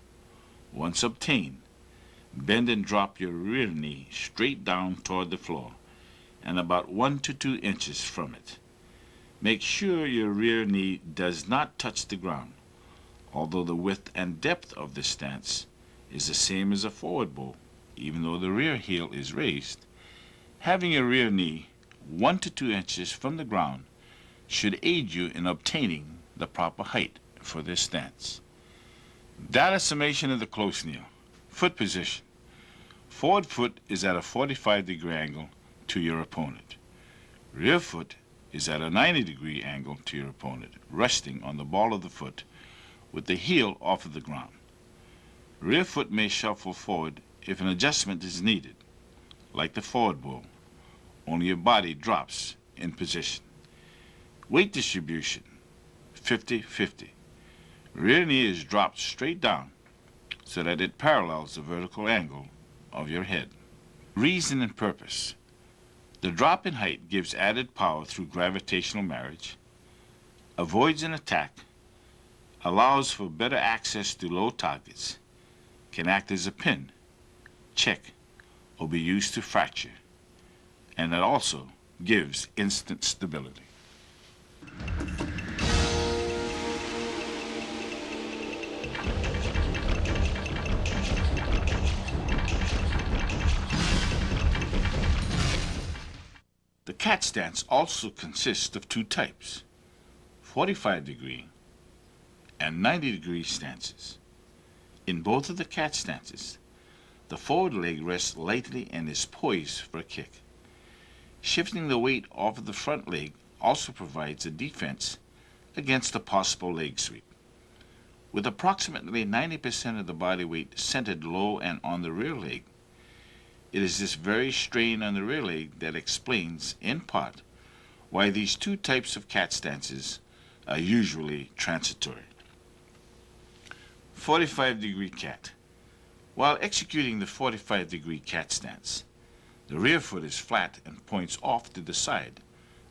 Once obtained, bend and drop your rear knee straight down toward the floor and about 1 to 2 inches from it. Make sure your rear knee does not touch the ground, although the width and depth of this stance is the same as a forward bow. Even though the rear heel is raised, having your rear knee 1 to 2 inches from the ground should aid you in obtaining the proper height for this stance. Data summation of the close kneel. Foot position. Forward foot is at a 45-degree angle to your opponent. Rear foot is at a 90-degree angle to your opponent, resting on the ball of the foot with the heel off of the ground. Rear foot may shuffle forward if an adjustment is needed, like the forward bow, only your body drops in position. Weight distribution, 50-50. Rear knee is dropped straight down so that it parallels the vertical angle of your head. Reason and purpose. The drop in height gives added power through gravitational marriage, avoids an attack, allows for better access to low targets, can act as a pin, check, or be used to fracture, and it also gives instant stability. The cat stance also consists of 2 types, 45-degree and 90-degree stances. In both of the cat stances, the forward leg rests lightly and is poised for a kick. Shifting the weight off of the front leg also provides a defense against a possible leg sweep. With approximately 90% of the body weight centered low and on the rear leg, it is this very strain on the rear leg that explains, in part, why these 2 types of cat stances are usually transitory. 45-degree cat. While executing the 45-degree cat stance, the rear foot is flat and points off to the side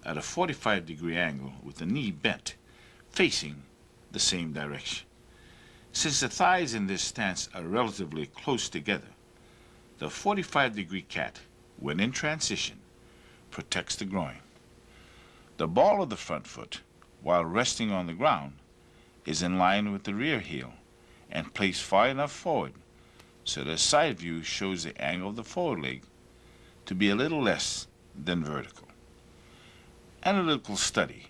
at a 45-degree angle with the knee bent, facing the same direction. Since the thighs in this stance are relatively close together, the 45-degree cat, when in transition, protects the groin. The ball of the front foot, while resting on the ground, is in line with the rear heel and placed far enough forward so the side view shows the angle of the forward leg to be a little less than vertical. Analytical study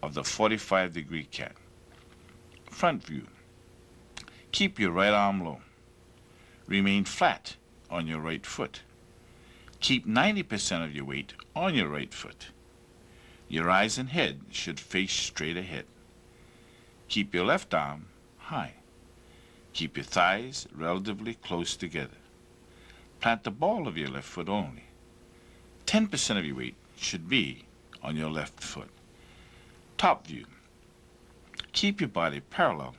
of the 45-degree cat. Front view. Keep your right arm low. Remain flat on your right foot. Keep 90% of your weight on your right foot. Your eyes and head should face straight ahead. Keep your left arm high. Keep your thighs relatively close together. Plant the ball of your left foot only. 10% of your weight should be on your left foot. Top view. Keep your body parallel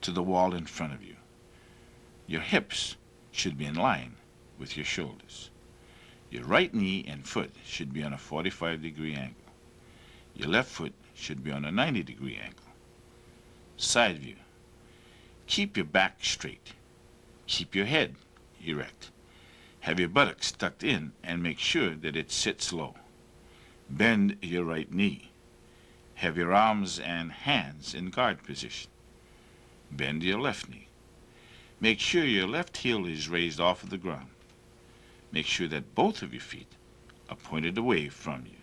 to the wall in front of you. Your hips should be in line with your shoulders. Your right knee and foot should be on a 45-degree angle. Your left foot should be on a 90-degree angle. Side view. Keep your back straight. Keep your head erect. Have your buttocks tucked in and make sure that it sits low. Bend your right knee. Have your arms and hands in guard position. Bend your left knee. Make sure your left heel is raised off of the ground. Make sure that both of your feet are pointed away from you.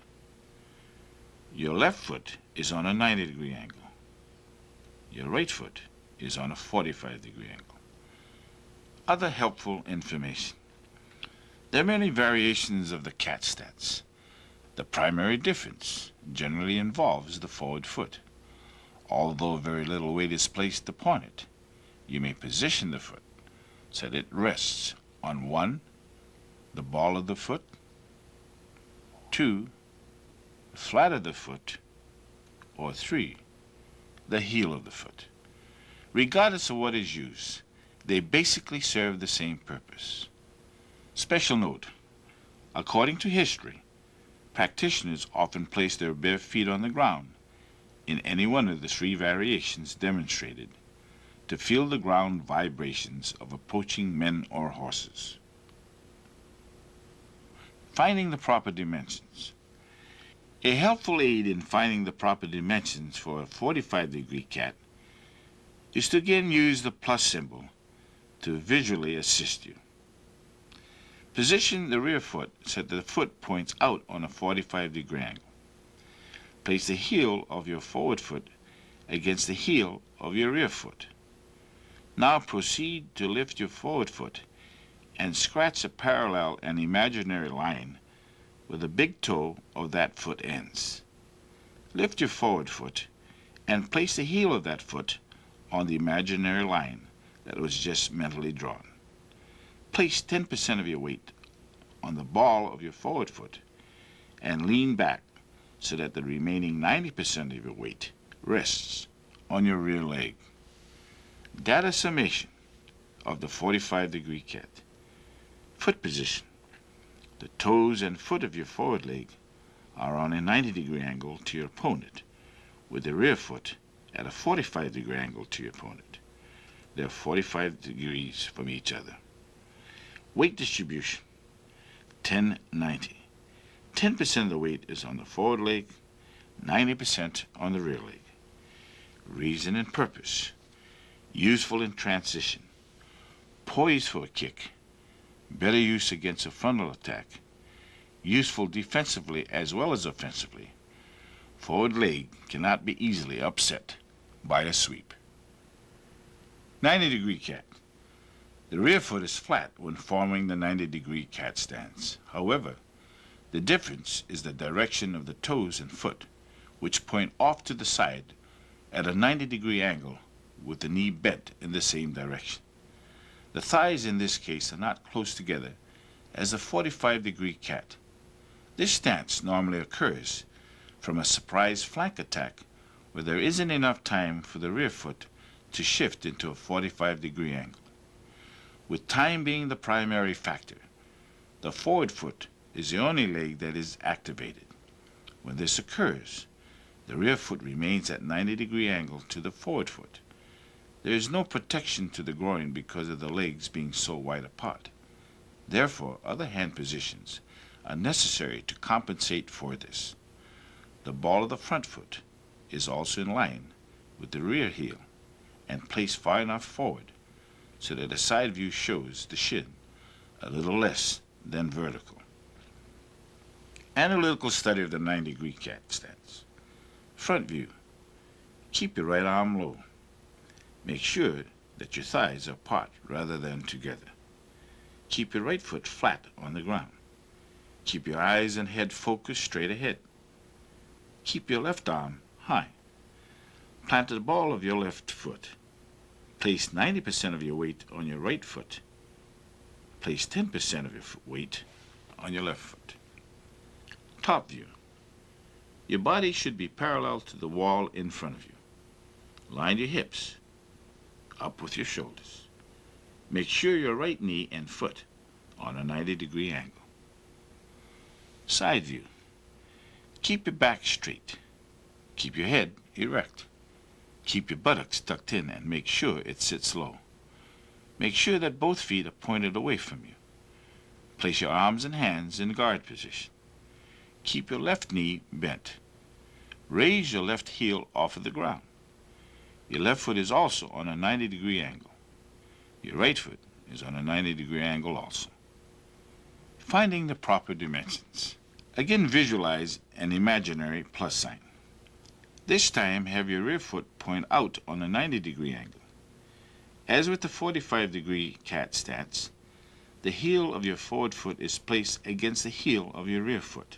Your left foot is on a 90-degree angle. Your right foot is on a 45-degree angle. Other helpful information. There are many variations of the cat stance. The primary difference generally involves the forward foot. Although very little weight is placed upon it, you may position the foot so that it rests on 1, the ball of the foot, 2, the flat of the foot, or 3, the heel of the foot. Regardless of what is used, they basically serve the same purpose. Special note, according to history, practitioners often place their bare feet on the ground in any one of the 3 variations demonstrated to feel the ground vibrations of approaching men or horses. Finding the proper dimensions. A helpful aid in finding the proper dimensions for a 45-degree cat is to again use the plus symbol to visually assist you. Position the rear foot so that the foot points out on a 45-degree angle. Place the heel of your forward foot against the heel of your rear foot. Now proceed to lift your forward foot and scratch a parallel and imaginary line where the big toe of that foot ends. Lift your forward foot and place the heel of that foot on the imaginary line that was just mentally drawn. Place 10% of your weight on the ball of your forward foot and lean back so that the remaining 90% of your weight rests on your rear leg. Data summation of the 45-degree cat. Foot position. The toes and foot of your forward leg are on a 90-degree angle to your opponent, with the rear foot at a 45-degree angle to your opponent. They are 45 degrees from each other. Weight distribution, 10-90. 10% of the weight is on the forward leg, 90% on the rear leg. Reason and purpose. Useful in transition. Poised for a kick. Better use against a frontal attack. Useful defensively as well as offensively. Forward leg cannot be easily upset by a sweep. 90-degree cat. The rear foot is flat when forming the 90-degree cat stance. However, the difference is the direction of the toes and foot, which point off to the side at a 90-degree angle with the knee bent in the same direction. The thighs in this case are not close together as a 45-degree cat. This stance normally occurs from a surprise flank attack where there isn't enough time for the rear foot to shift into a 45-degree angle. With time being the primary factor, the forward foot is the only leg that is activated. When this occurs, the rear foot remains at 90-degree angle to the forward foot. There is no protection to the groin because of the legs being so wide apart. Therefore, other hand positions are necessary to compensate for this. The ball of the front foot is also in line with the rear heel and placed far enough forward so that the side view shows the shin a little less than vertical. Analytical study of the 90-degree cat stance. Front view. Keep your right arm low. Make sure that your thighs are apart rather than together. Keep your right foot flat on the ground. Keep your eyes and head focused straight ahead. Keep your left arm high. Plant the ball of your left foot. Place 90% of your weight on your right foot. Place 10% of your weight on your left foot. Top view. Your body should be parallel to the wall in front of you. Line your hips up with your shoulders. Make sure your right knee and foot on a 90-degree angle. Side view. Keep your back straight. Keep your head erect. Keep your buttocks tucked in and make sure it sits low. Make sure that both feet are pointed away from you. Place your arms and hands in guard position. Keep your left knee bent. Raise your left heel off of the ground. Your left foot is also on a 90-degree angle. Your right foot is on a 90-degree angle also. Finding the proper dimensions. Again, visualize an imaginary plus sign. This time, have your rear foot point out on a 90-degree angle. As with the 45-degree cat stance, the heel of your forward foot is placed against the heel of your rear foot.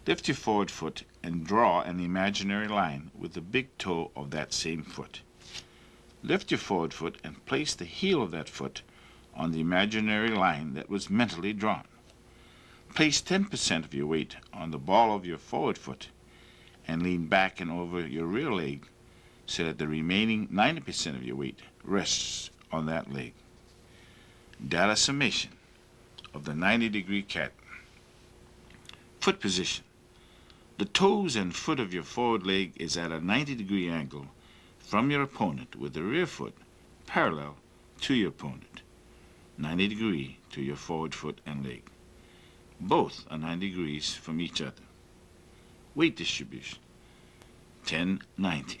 Lift your forward foot and draw an imaginary line with the big toe of that same foot. Lift your forward foot and place the heel of that foot on the imaginary line that was mentally drawn. Place 10% of your weight on the ball of your forward foot and lean back and over your rear leg so that the remaining 90% of your weight rests on that leg. Data summation of the 90-degree cat. Foot position. The toes and foot of your forward leg is at a 90-degree angle from your opponent, with the rear foot parallel to your opponent, 90 degree to your forward foot and leg. Both are 90 degrees from each other. Weight distribution, 10-90.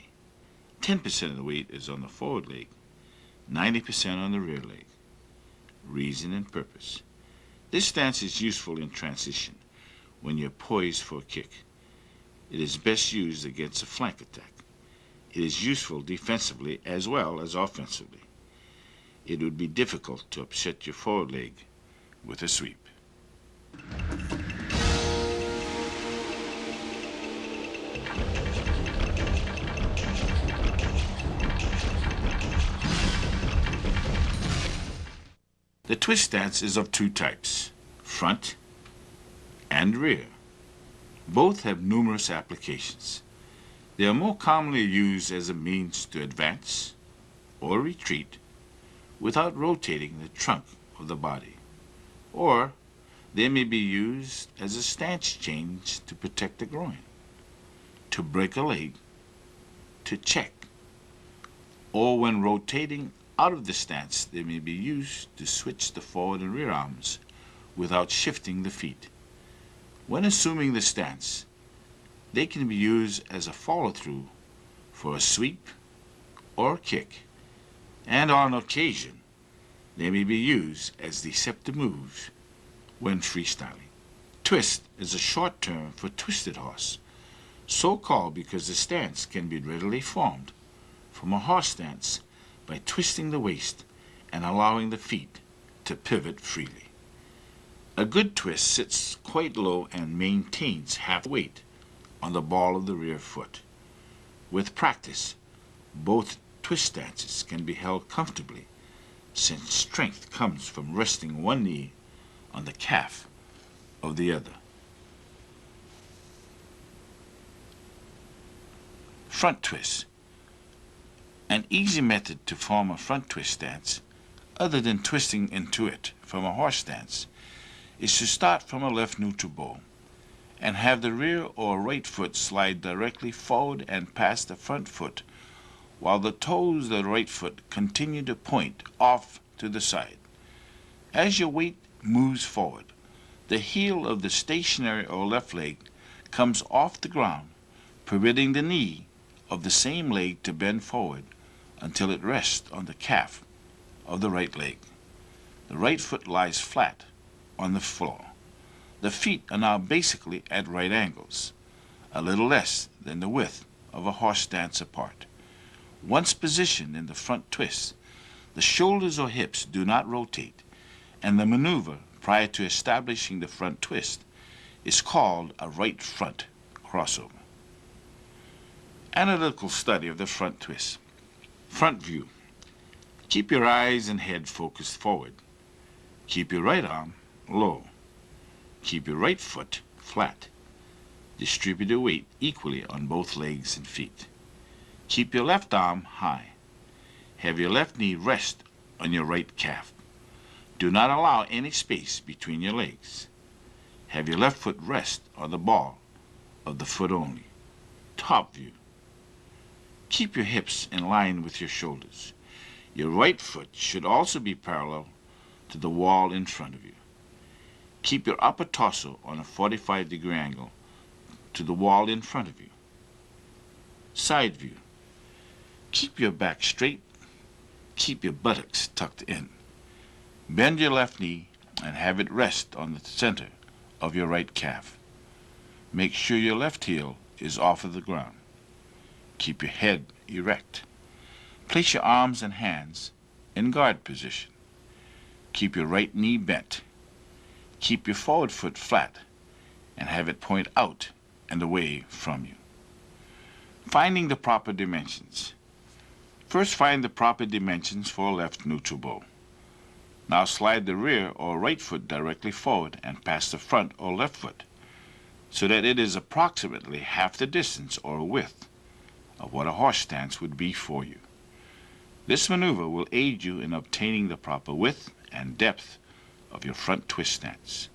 10% of the weight is on the forward leg, 90% on the rear leg. Reason and purpose. This stance is useful in transition when you're poised for a kick. It is best used against a flank attack. It is useful defensively as well as offensively. It would be difficult to upset your forward leg with a sweep. The twist stance is of two types, front and rear. Both have numerous applications. They are more commonly used as a means to advance or retreat without rotating the trunk of the body, or they may be used as a stance change to protect the groin, to break a leg, to check, or when rotating out of the stance, they may be used to switch the forward and rear arms without shifting the feet. When assuming the stance, they can be used as a follow-through for a sweep or kick, and on occasion, they may be used as deceptive moves when freestyling. Twist is a short term for twisted horse, so called because the stance can be readily formed from a horse stance by twisting the waist and allowing the feet to pivot freely. A good twist sits quite low and maintains half weight on the ball of the rear foot. With practice, both twist stances can be held comfortably, since strength comes from resting one knee on the calf of the other. Front twist. An easy method to form a front twist stance, other than twisting into it from a horse stance, is to start from a left neutral bow and have the rear or right foot slide directly forward and past the front foot, while the toes of the right foot continue to point off to the side. As your weight moves forward, the heel of the stationary or left leg comes off the ground, permitting the knee of the same leg to bend forward until it rests on the calf of the right leg. The right foot lies flat on the floor. The feet are now basically at right angles, a little less than the width of a horse stance apart. Once positioned in the front twist, the shoulders or hips do not rotate, and the maneuver prior to establishing the front twist is called a right front crossover. Analytical study of the front twist. Front view. Keep your eyes and head focused forward. Keep your right arm low. Keep your right foot flat. Distribute your weight equally on both legs and feet. Keep your left arm high. Have your left knee rest on your right calf. Do not allow any space between your legs. Have your left foot rest on the ball of the foot only. Top view. Keep your hips in line with your shoulders. Your right foot should also be parallel to the wall in front of you. Keep your upper torso on a 45-degree angle to the wall in front of you. Side view. Keep your back straight. Keep your buttocks tucked in. Bend your left knee and have it rest on the center of your right calf. Make sure your left heel is off of the ground. Keep your head erect. Place your arms and hands in guard position. Keep your right knee bent. Keep your forward foot flat and have it point out and away from you. Finding the proper dimensions. First, find the proper dimensions for a left neutral bow. Now slide the rear or right foot directly forward and past the front or left foot. so that it is approximately half the distance or width of what a horse stance would be for you. This maneuver will aid you in obtaining the proper width and depth of your front twist stance.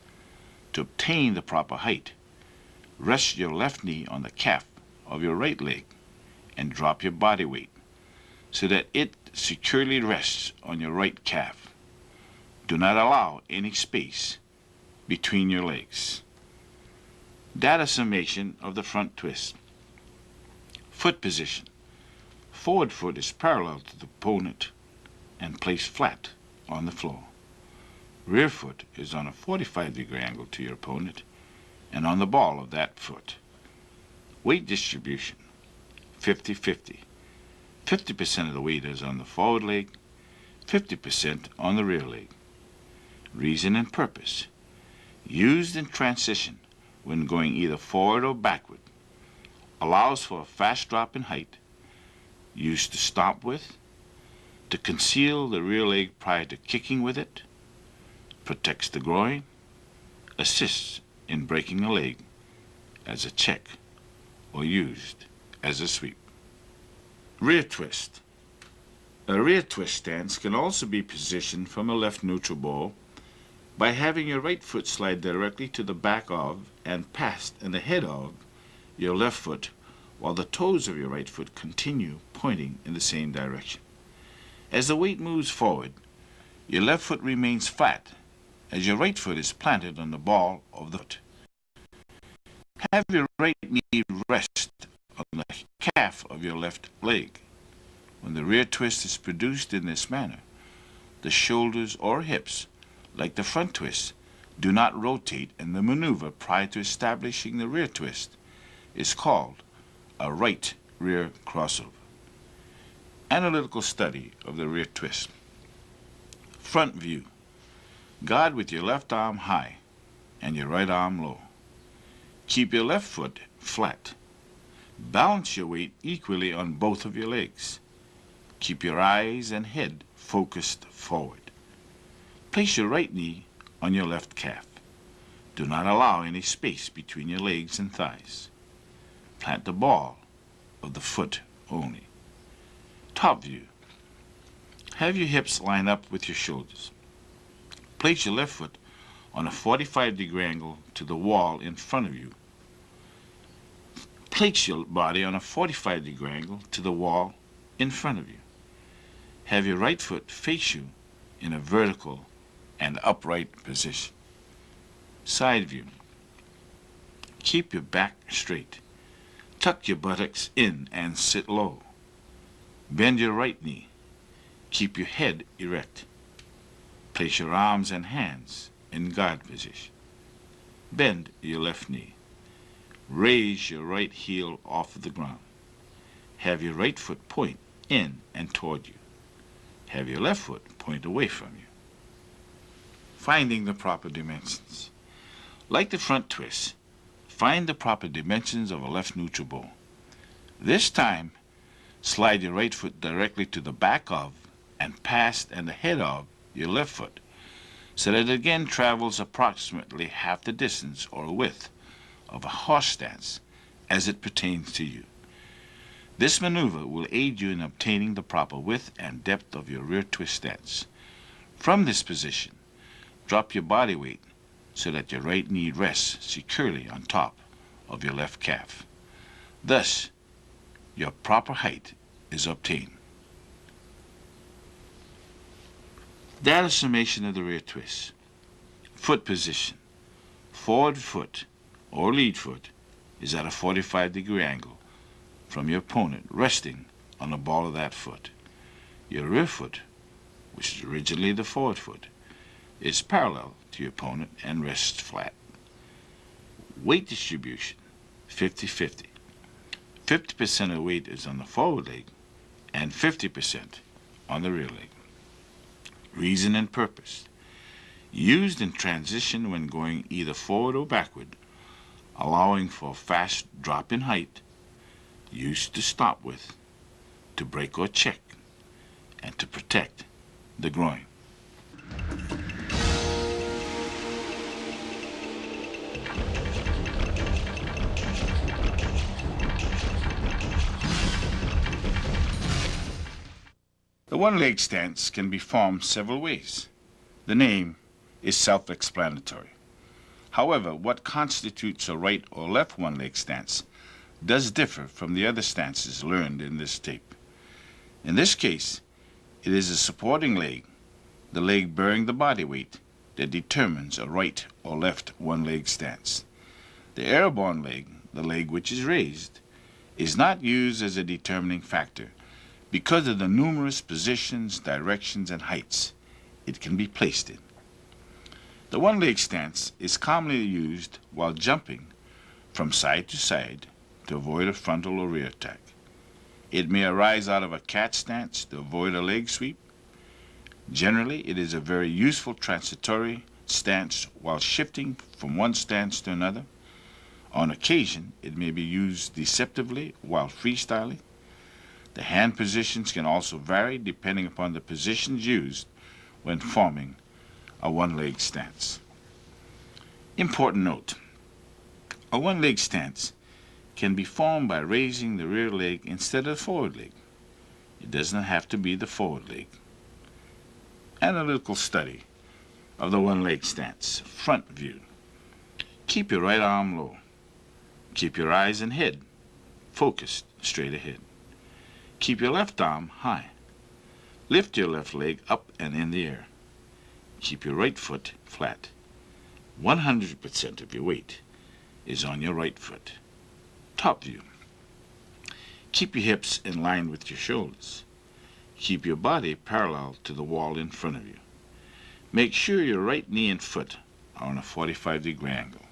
To obtain the proper height, rest your left knee on the calf of your right leg and drop your body weight so that it securely rests on your right calf. Do not allow any space between your legs. Data summation of the front twist. Foot position. Forward foot is parallel to the opponent and placed flat on the floor. Rear foot is on a 45-degree angle to your opponent and on the ball of that foot. Weight distribution, 50-50. 50% of the weight is on the forward leg, 50% on the rear leg. Reason and purpose. Used in transition when going either forward or backward. Allows for a fast drop in height. Used to stop with. To conceal the rear leg prior to kicking with it. Protects the groin. Assists in breaking a leg as a check or used as a sweep. Rear twist. A rear twist stance can also be positioned from a left neutral ball by having your right foot slide directly to the back of and past and ahead of your left foot while the toes of your right foot continue pointing in the same direction. As the weight moves forward, your left foot remains flat as your right foot is planted on the ball of the foot. Have your right knee rest on the calf of your left leg. When the rear twist is produced in this manner, the shoulders or hips, like the front twist, do not rotate, and the maneuver prior to establishing the rear twist is called a right rear crossover. Analytical study of the rear twist. Front view. Guard with your left arm high and your right arm low. Keep your left foot flat. Balance your weight equally on both of your legs. Keep your eyes and head focused forward. Place your right knee on your left calf. Do not allow any space between your legs and thighs. Plant the ball of the foot only. Top view. Have your hips line up with your shoulders. Place your left foot on a 45-degree angle to the wall in front of you. Place your body on a 45-degree angle to the wall in front of you. Have your right foot face you in a vertical and upright position. Side view. Keep your back straight. Tuck your buttocks in and sit low. Bend your right knee. Keep your head erect. Place your arms and hands in guard position. Bend your left knee. Raise your right heel off of the ground. Have your right foot point in and toward you. Have your left foot point away from you. Finding the proper dimensions. Like the front twist, find the proper dimensions of a left neutral ball. This time, slide your right foot directly to the back of and past and ahead of your left foot, so that it again travels approximately half the distance or width of a horse stance as it pertains to you. This maneuver will aid you in obtaining the proper width and depth of your rear twist stance. From this position, drop your body weight so that your right knee rests securely on top of your left calf. Thus, your proper height is obtained. Data summation of the rear twist. Foot position. Forward foot or lead foot is at a 45-degree angle from your opponent, resting on the ball of that foot. Your rear foot, which is originally the forward foot, is parallel to your opponent and rests flat. Weight distribution, 50-50. 50% of the weight is on the forward leg and 50% on the rear leg. Reason and purpose. Used in transition when going either forward or backward, allowing for a fast drop in height. Used to stop with, to break or check, and to protect the groin. one-leg stance can be formed several ways. The name is self-explanatory. However, what constitutes a right or left one-leg stance does differ from the other stances learned in this tape. In this case, it is a supporting leg, the leg bearing the body weight, that determines a right or left one-leg stance. The airborne leg, the leg which is raised, is not used as a determining factor because of the numerous positions, directions, and heights it can be placed in. The one-leg stance is commonly used while jumping from side to side to avoid a frontal or rear attack. It may arise out of a cat stance to avoid a leg sweep. Generally, it is a very useful transitory stance while shifting from one stance to another. On occasion, it may be used deceptively while freestyling. The hand positions can also vary depending upon the positions used when forming a one-leg stance. Important note: a one-leg stance can be formed by raising the rear leg instead of the forward leg. It does not have to be the forward leg. Analytical study of the one-leg stance, front view. Keep your right arm low. Keep your eyes and head focused straight ahead. Keep your left arm high. Lift your left leg up and in the air. Keep your right foot flat. 100% of your weight is on your right foot. Top view. Keep your hips in line with your shoulders. Keep your body parallel to the wall in front of you. Make sure your right knee and foot are on a 45-degree angle.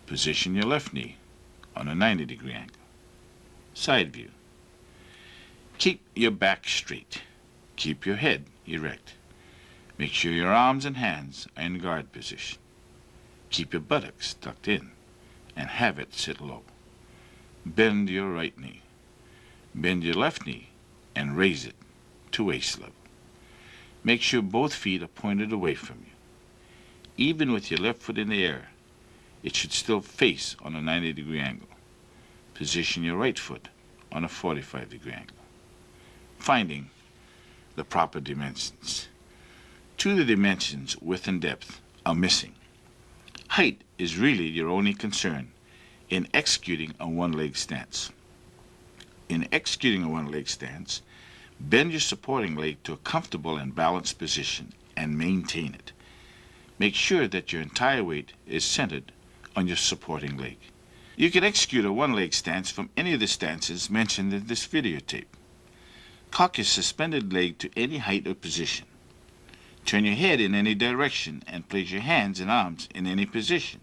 Position your left knee on a 90-degree angle. Side view. Keep your back straight. Keep your head erect. Make sure your arms and hands are in guard position. Keep your buttocks tucked in and have it sit low. Bend your right knee. Bend your left knee and raise it to waist level. Make sure both feet are pointed away from you. Even with your left foot in the air, it should still face on a 90-degree angle. Position your right foot on a 45-degree angle. Finding the proper dimensions. Two of the dimensions, width and depth, are missing. Height is really your only concern in executing a one-leg stance. In executing a one-leg stance, bend your supporting leg to a comfortable and balanced position and maintain it. Make sure that your entire weight is centered on your supporting leg. You can execute a one-leg stance from any of the stances mentioned in this videotape. Cock your suspended leg to any height or position. Turn your head in any direction and place your hands and arms in any position.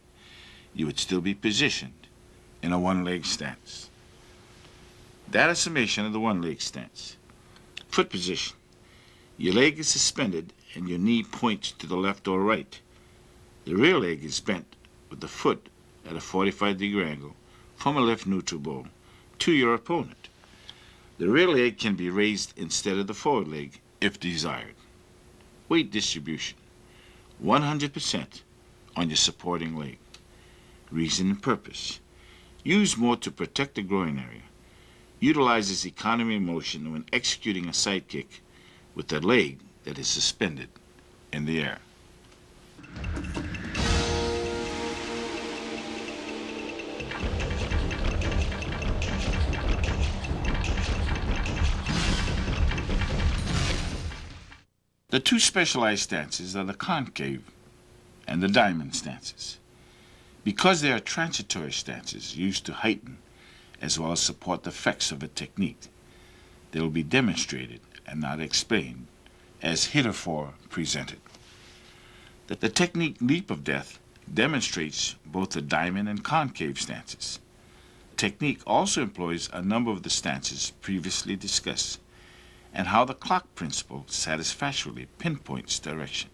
You would still be positioned in a one-leg stance. That is summation of the one-leg stance. Foot position. Your leg is suspended and your knee points to the left or right. The rear leg is bent with the foot at a 45-degree angle from a left neutral ball to your opponent. The rear leg can be raised instead of the forward leg if desired. Weight distribution. 100% on your supporting leg. Reason and purpose. Use more to protect the groin area. Utilizes economy of motion when executing a side kick with the leg that is suspended in the air. The two specialized stances are the concave and the diamond stances. Because they are transitory stances used to heighten as well as support the effects of a technique, they will be demonstrated and not explained as heretofore presented. The technique leap of death demonstrates both the diamond and concave stances. The technique also employs a number of the stances previously discussed and how the clock principle satisfactorily pinpoints direction.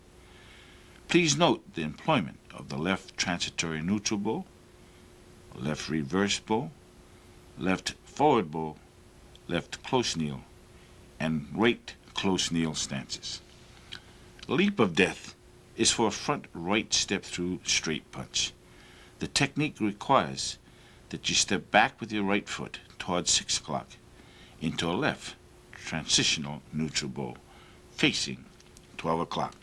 Please note the employment of the left transitory neutral bow, left reverse bow, left forward bow, left close kneel, and right close kneel stances. Leap of death is for a front right step through straight punch. The technique requires that you step back with your right foot towards 6 o'clock into a left transitional neutral bow facing 12 o'clock.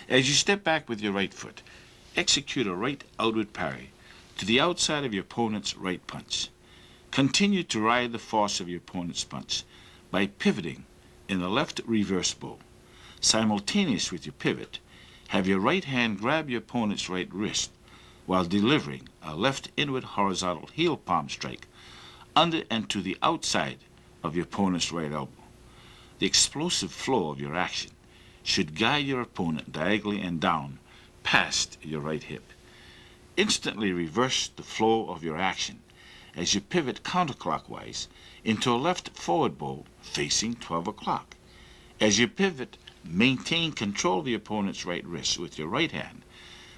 As you step back with your right foot, execute a right outward parry to the outside of your opponent's right punch. Continue to ride the force of your opponent's punch by pivoting in the left reverse bow. Simultaneous with your pivot, have your right hand grab your opponent's right wrist while delivering a left inward horizontal heel palm strike under and to the outside of your opponent's right elbow. The explosive flow of your action should guide your opponent diagonally and down past your right hip. Instantly reverse the flow of your action as you pivot counterclockwise into a left forward bow facing 12 o'clock. As you pivot, maintain control of your opponent's right wrist with your right hand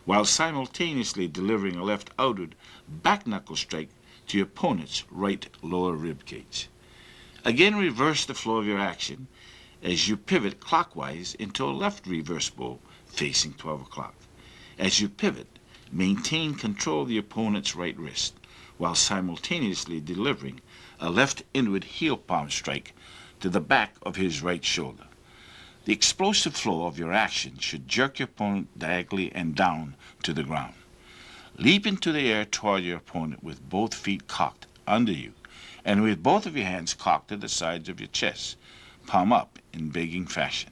while simultaneously delivering a left outward back knuckle strike to your opponent's right lower rib cage. Again, reverse the flow of your action as you pivot clockwise into a left reverse bow facing 12 o'clock. As you pivot, maintain control of the opponent's right wrist while simultaneously delivering a left inward heel palm strike to the back of his right shoulder. The explosive flow of your action should jerk your opponent diagonally and down to the ground. Leap into the air toward your opponent with both feet cocked under you and with both of your hands cocked to the sides of your chest, palm up in begging fashion,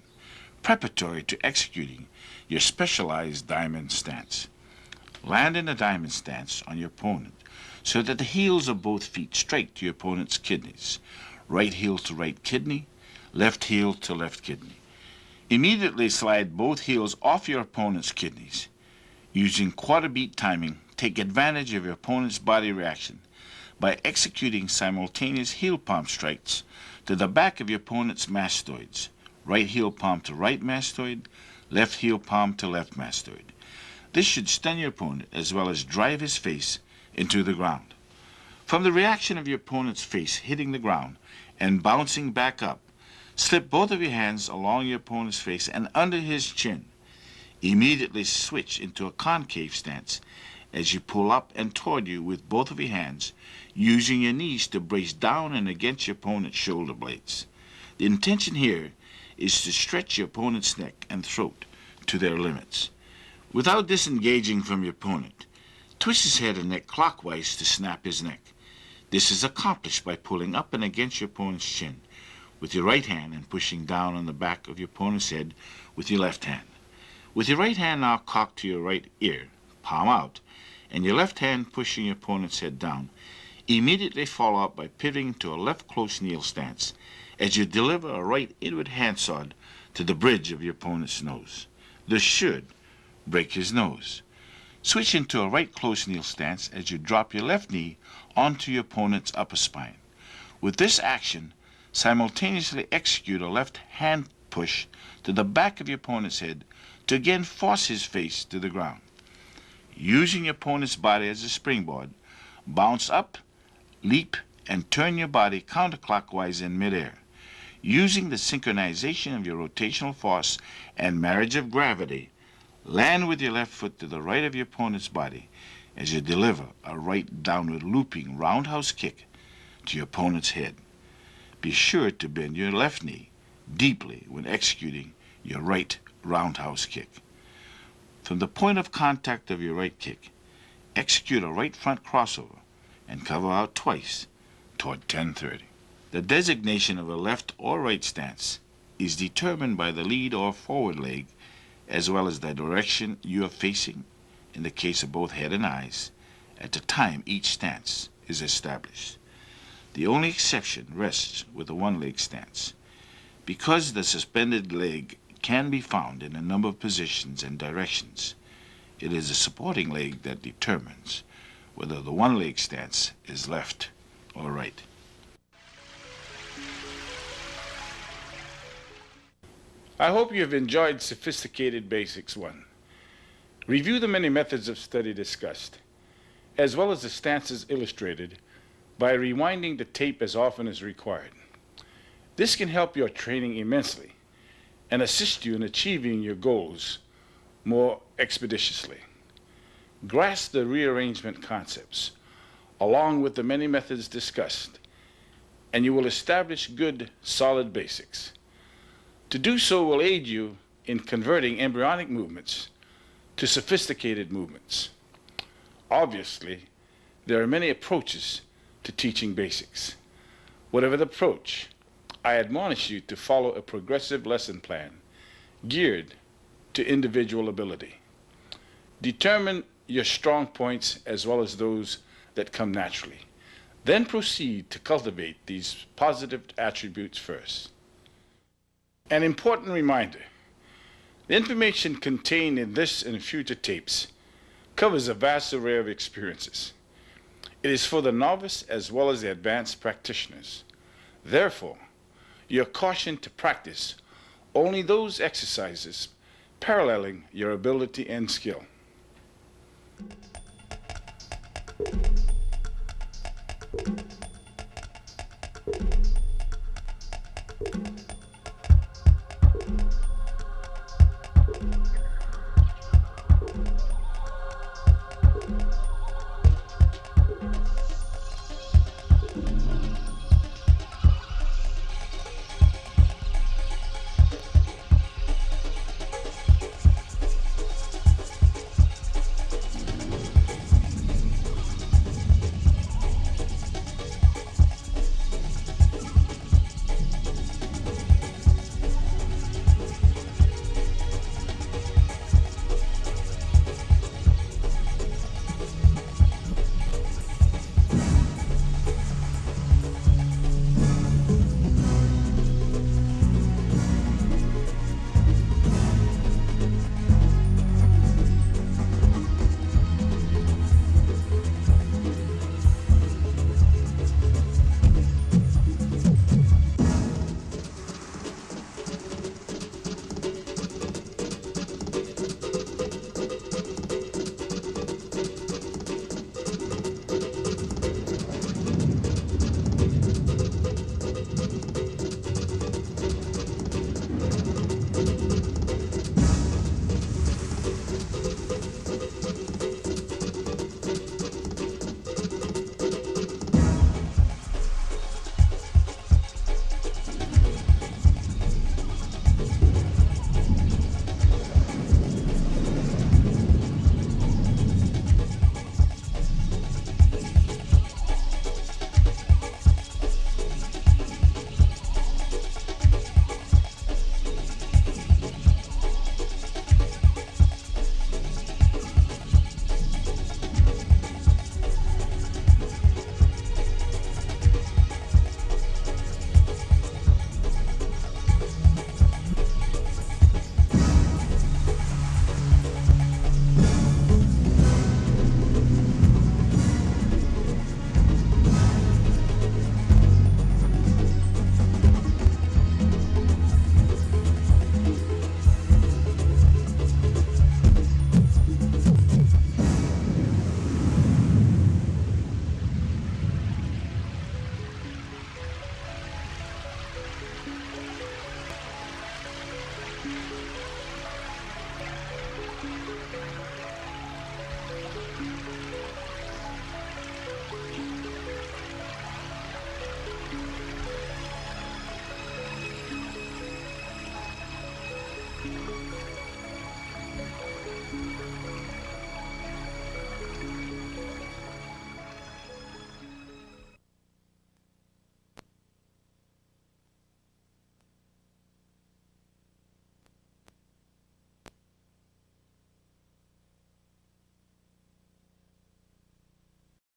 preparatory to executing your specialized diamond stance. Land in a diamond stance on your opponent so that the heels of both feet strike to your opponent's kidneys, right heel to right kidney, left heel to left kidney. Immediately slide both heels off your opponent's kidneys. Using quarter beat timing, take advantage of your opponent's body reaction by executing simultaneous heel palm strikes to the back of your opponent's mastoids, right heel palm to right mastoid, left heel palm to left mastoid. This should stun your opponent as well as drive his face into the ground. From the reaction of your opponent's face hitting the ground and bouncing back up, slip both of your hands along your opponent's face and under his chin. Immediately switch into a concave stance as you pull up and toward you with both of your hands, using your knees to brace down and against your opponent's shoulder blades. The intention here is to stretch your opponent's neck and throat to their limits. Without disengaging from your opponent, twist his head and neck clockwise to snap his neck. This is accomplished by pulling up and against your opponent's chin with your right hand and pushing down on the back of your opponent's head with your left hand. With your right hand now cocked to your right ear, palm out, and your left hand pushing your opponent's head down, immediately follow up by pivoting to a left close kneel stance as you deliver a right inward handsword to the bridge of your opponent's nose. This should break his nose. Switch into a right close kneel stance as you drop your left knee onto your opponent's upper spine. With this action, simultaneously execute a left hand push to the back of your opponent's head to again force his face to the ground. Using your opponent's body as a springboard, bounce up, leap, and turn your body counterclockwise in midair. Using the synchronization of your rotational force and marriage of gravity, land with your left foot to the right of your opponent's body as you deliver a right downward looping roundhouse kick to your opponent's head. Be sure to bend your left knee deeply when executing your right roundhouse kick. From the point of contact of your right kick, execute a right front crossover and cover out twice toward 1030. The designation of a left or right stance is determined by the lead or forward leg as well as the direction you are facing in the case of both head and eyes at the time each stance is established. The only exception rests with the one-leg stance. Because the suspended leg can be found in a number of positions and directions, it is the supporting leg that determines whether the one-leg stance is left or right. I hope you have enjoyed Sophisticated Basics 1. Review the many methods of study discussed, as well as the stances illustrated, by rewinding the tape as often as required. This can help your training immensely and assist you in achieving your goals more expeditiously. Grasp the rearrangement concepts, along with the many methods discussed, and you will establish good, solid basics. To do so will aid you in converting embryonic movements to sophisticated movements. Obviously, there are many approaches to teaching basics. Whatever the approach, I admonish you to follow a progressive lesson plan geared to individual ability. Determine your strong points as well as those that come naturally. Then proceed to cultivate these positive attributes first. An important reminder: the information contained in this and future tapes covers a vast array of experiences. It is for the novice as well as the advanced practitioners. Therefore, you are cautioned to practice only those exercises paralleling your ability and skill.